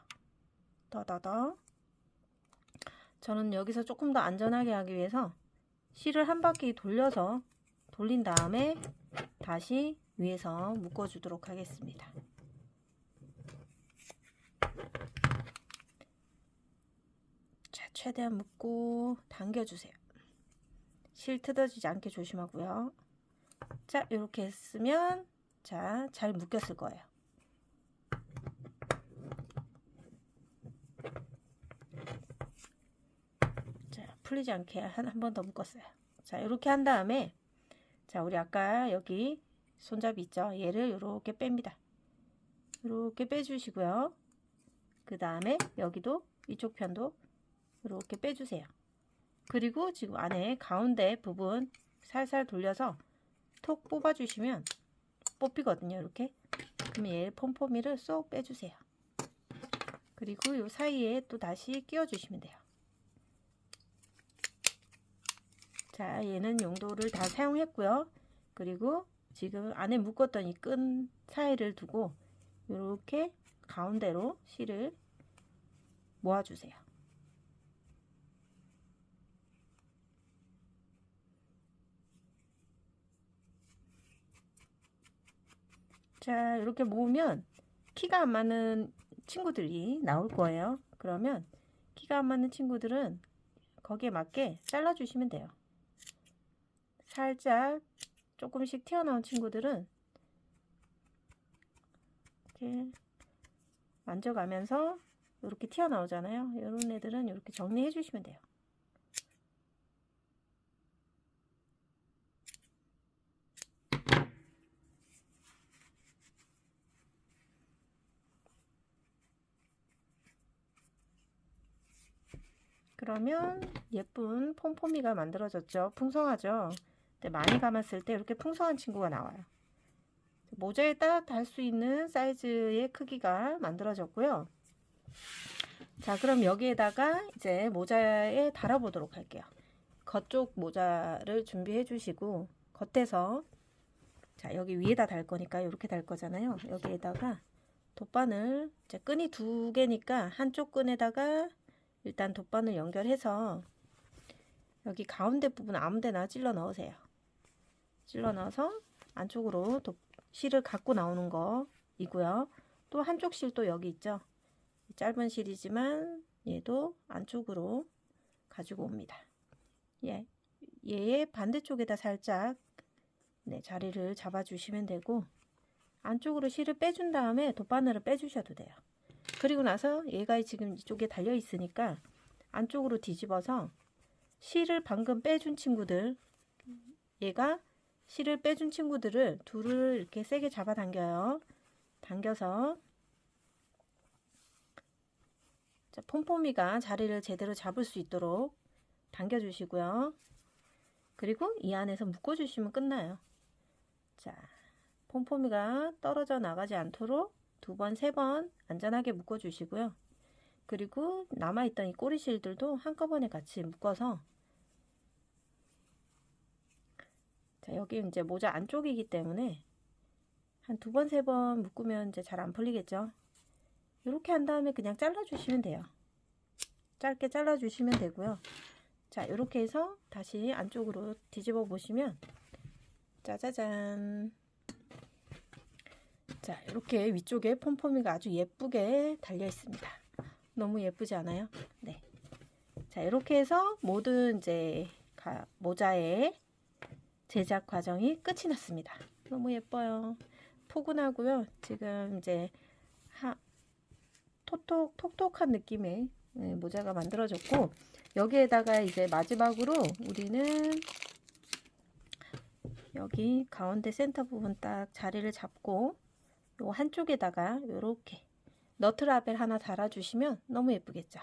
더. 저는 여기서 조금 더 안전하게 하기 위해서 실을 한 바퀴 돌린 다음에 다시 위에서 묶어주도록 하겠습니다. 자, 최대한 묶고 당겨주세요. 실 뜯어지지 않게 조심하고요. 자, 이렇게 했으면, 자, 잘 묶였을 거예요. 자, 풀리지 않게 한 번 더 묶었어요. 자, 이렇게 한 다음에, 자, 우리 아까 여기 손잡이 있죠? 얘를 이렇게 뺍니다. 이렇게 빼주시고요. 그 다음에 여기도 이쪽 편도 이렇게 빼주세요. 그리고 지금 안에 가운데 부분 살살 돌려서 톡 뽑아주시면 뽑히거든요. 이렇게. 그럼 얘 폼포미를 쏙 빼주세요. 그리고 이 사이에 또 다시 끼워주시면 돼요. 자, 얘는 용도를 다 사용했고요. 그리고 지금 안에 묶었던 이 끈 사이를 두고 이렇게 가운데로 실을 모아주세요. 자, 이렇게 모으면 키가 안 맞는 친구들이 나올 거예요. 그러면 키가 안 맞는 친구들은 거기에 맞게 잘라주시면 돼요. 살짝 조금씩 튀어나온 친구들은 이렇게 만져가면서 이렇게 튀어나오잖아요. 이런 애들은 이렇게 정리해 주시면 돼요. 그러면 예쁜 폼포미가 만들어졌죠. 풍성하죠. 근데 많이 감았을 때 이렇게 풍성한 친구가 나와요. 모자에 딱 달 수 있는 사이즈의 크기가 만들어졌고요. 자, 그럼 여기에다가 이제 모자에 달아 보도록 할게요. 겉쪽 모자를 준비해 주시고, 겉에서, 자, 여기 위에다 달 거니까 이렇게 달 거잖아요. 여기에다가 돗바늘, 이제 끈이 2개니까 한쪽 끈에다가 일단 돗바늘 연결해서 여기 가운데 부분 아무 데나 찔러 넣으세요. 찔러 넣어서 안쪽으로 실을 갖고 나오는 거이고요. 또 한쪽 실도 여기 있죠. 짧은 실이지만 얘도 안쪽으로 가지고 옵니다. 얘의 반대쪽에다 살짝 자리를 잡아 주시면 되고, 안쪽으로 실을 빼준 다음에 돗바늘을 빼주셔도 돼요. 그리고 나서 얘가 지금 이쪽에 달려 있으니까 안쪽으로 뒤집어서 실을 방금 빼준 친구들, 얘가 실을 빼준 친구들을 둘을 이렇게 세게 잡아 당겨요. 당겨서 자, 폼폼이가 자리를 제대로 잡을 수 있도록 당겨 주시고요. 그리고 이 안에서 묶어 주시면 끝나요. 자, 폼폼이가 떨어져 나가지 않도록 2번, 3번 안전하게 묶어 주시고요. 그리고 남아있던 이 꼬리실들도 한꺼번에 같이 묶어서, 자, 여기 이제 모자 안쪽이기 때문에 한 2번, 3번 묶으면 이제 잘 안 풀리겠죠. 이렇게 한 다음에 그냥 잘라 주시면 돼요. 짧게 잘라 주시면 되고요. 자, 이렇게 해서 다시 안쪽으로 뒤집어 보시면, 짜자잔. 자, 이렇게 위쪽에 폼폼이가 아주 예쁘게 달려 있습니다. 너무 예쁘지 않아요? 네. 자, 이렇게 해서 모든 이제 모자의 제작 과정이 끝이 났습니다. 너무 예뻐요. 포근하고요. 지금 이제 톡톡한 느낌의 모자가 만들어졌고, 여기에다가 이제 마지막으로 우리는 여기 가운데 센터 부분 딱 자리를 잡고 요 한쪽에다가 요렇게 너트라벨 하나 달아주시면 너무 예쁘겠죠.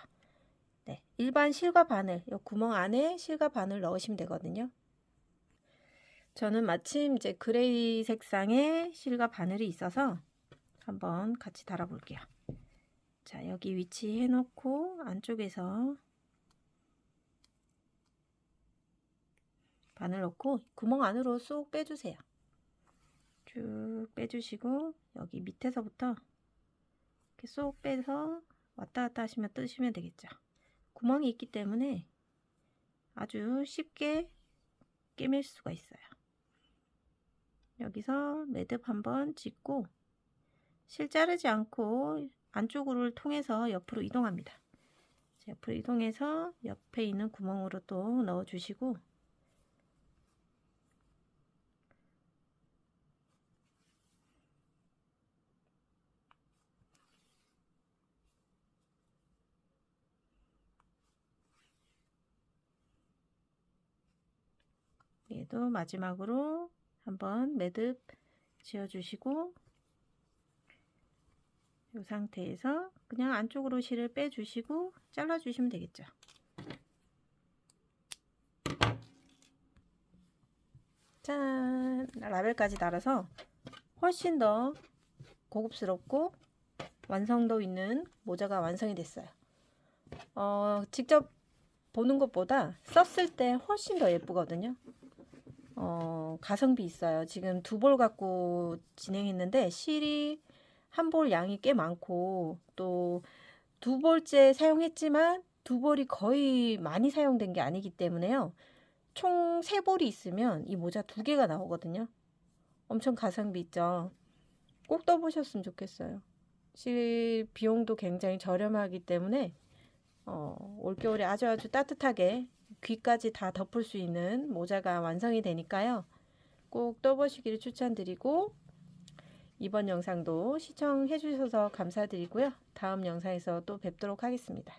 네, 일반 실과 바늘, 요 구멍 안에 실과 바늘 넣으시면 되거든요. 저는 마침 이제 그레이 색상의 실과 바늘이 있어서 한번 같이 달아 볼게요. 자, 여기 위치해 놓고 안쪽에서 바늘 넣고 구멍 안으로 쏙 빼주세요. 쭉 빼주시고 여기 밑에서부터 이렇게 쏙 빼서 왔다 갔다 하시면 뜨시면 되겠죠. 구멍이 있기 때문에 아주 쉽게 꿰맬 수가 있어요. 여기서 매듭 한번 짚고 실 자르지 않고 안쪽으로 통해서 옆으로 이동합니다. 옆으로 이동해서 옆에 있는 구멍으로 또 넣어 주시고, 얘도 마지막으로 한번 매듭 지어 주시고, 이 상태에서 그냥 안쪽으로 실을 빼 주시고 잘라 주시면 되겠죠. 짠! 라벨까지 달아서 훨씬 더 고급스럽고 완성도 있는 모자가 완성이 됐어요. 직접 보는 것보다 썼을 때 훨씬 더 예쁘거든요. 가성비 있어요. 지금 2볼 갖고 진행했는데 실이 한 볼 양이 꽤 많고, 또 2볼째 사용했지만 2볼이 거의 많이 사용된 게 아니기 때문에요. 총 3볼이 있으면 이 모자 2개가 나오거든요. 엄청 가성비 있죠. 꼭 떠보셨으면 좋겠어요. 실 비용도 굉장히 저렴하기 때문에 올겨울에 아주 따뜻하게 귀까지 다 덮을 수 있는 모자가 완성이 되니까요. 꼭 떠보시기를 추천드리고, 이번 영상도 시청해 주셔서 감사드리고요. 다음 영상에서 또 뵙도록 하겠습니다.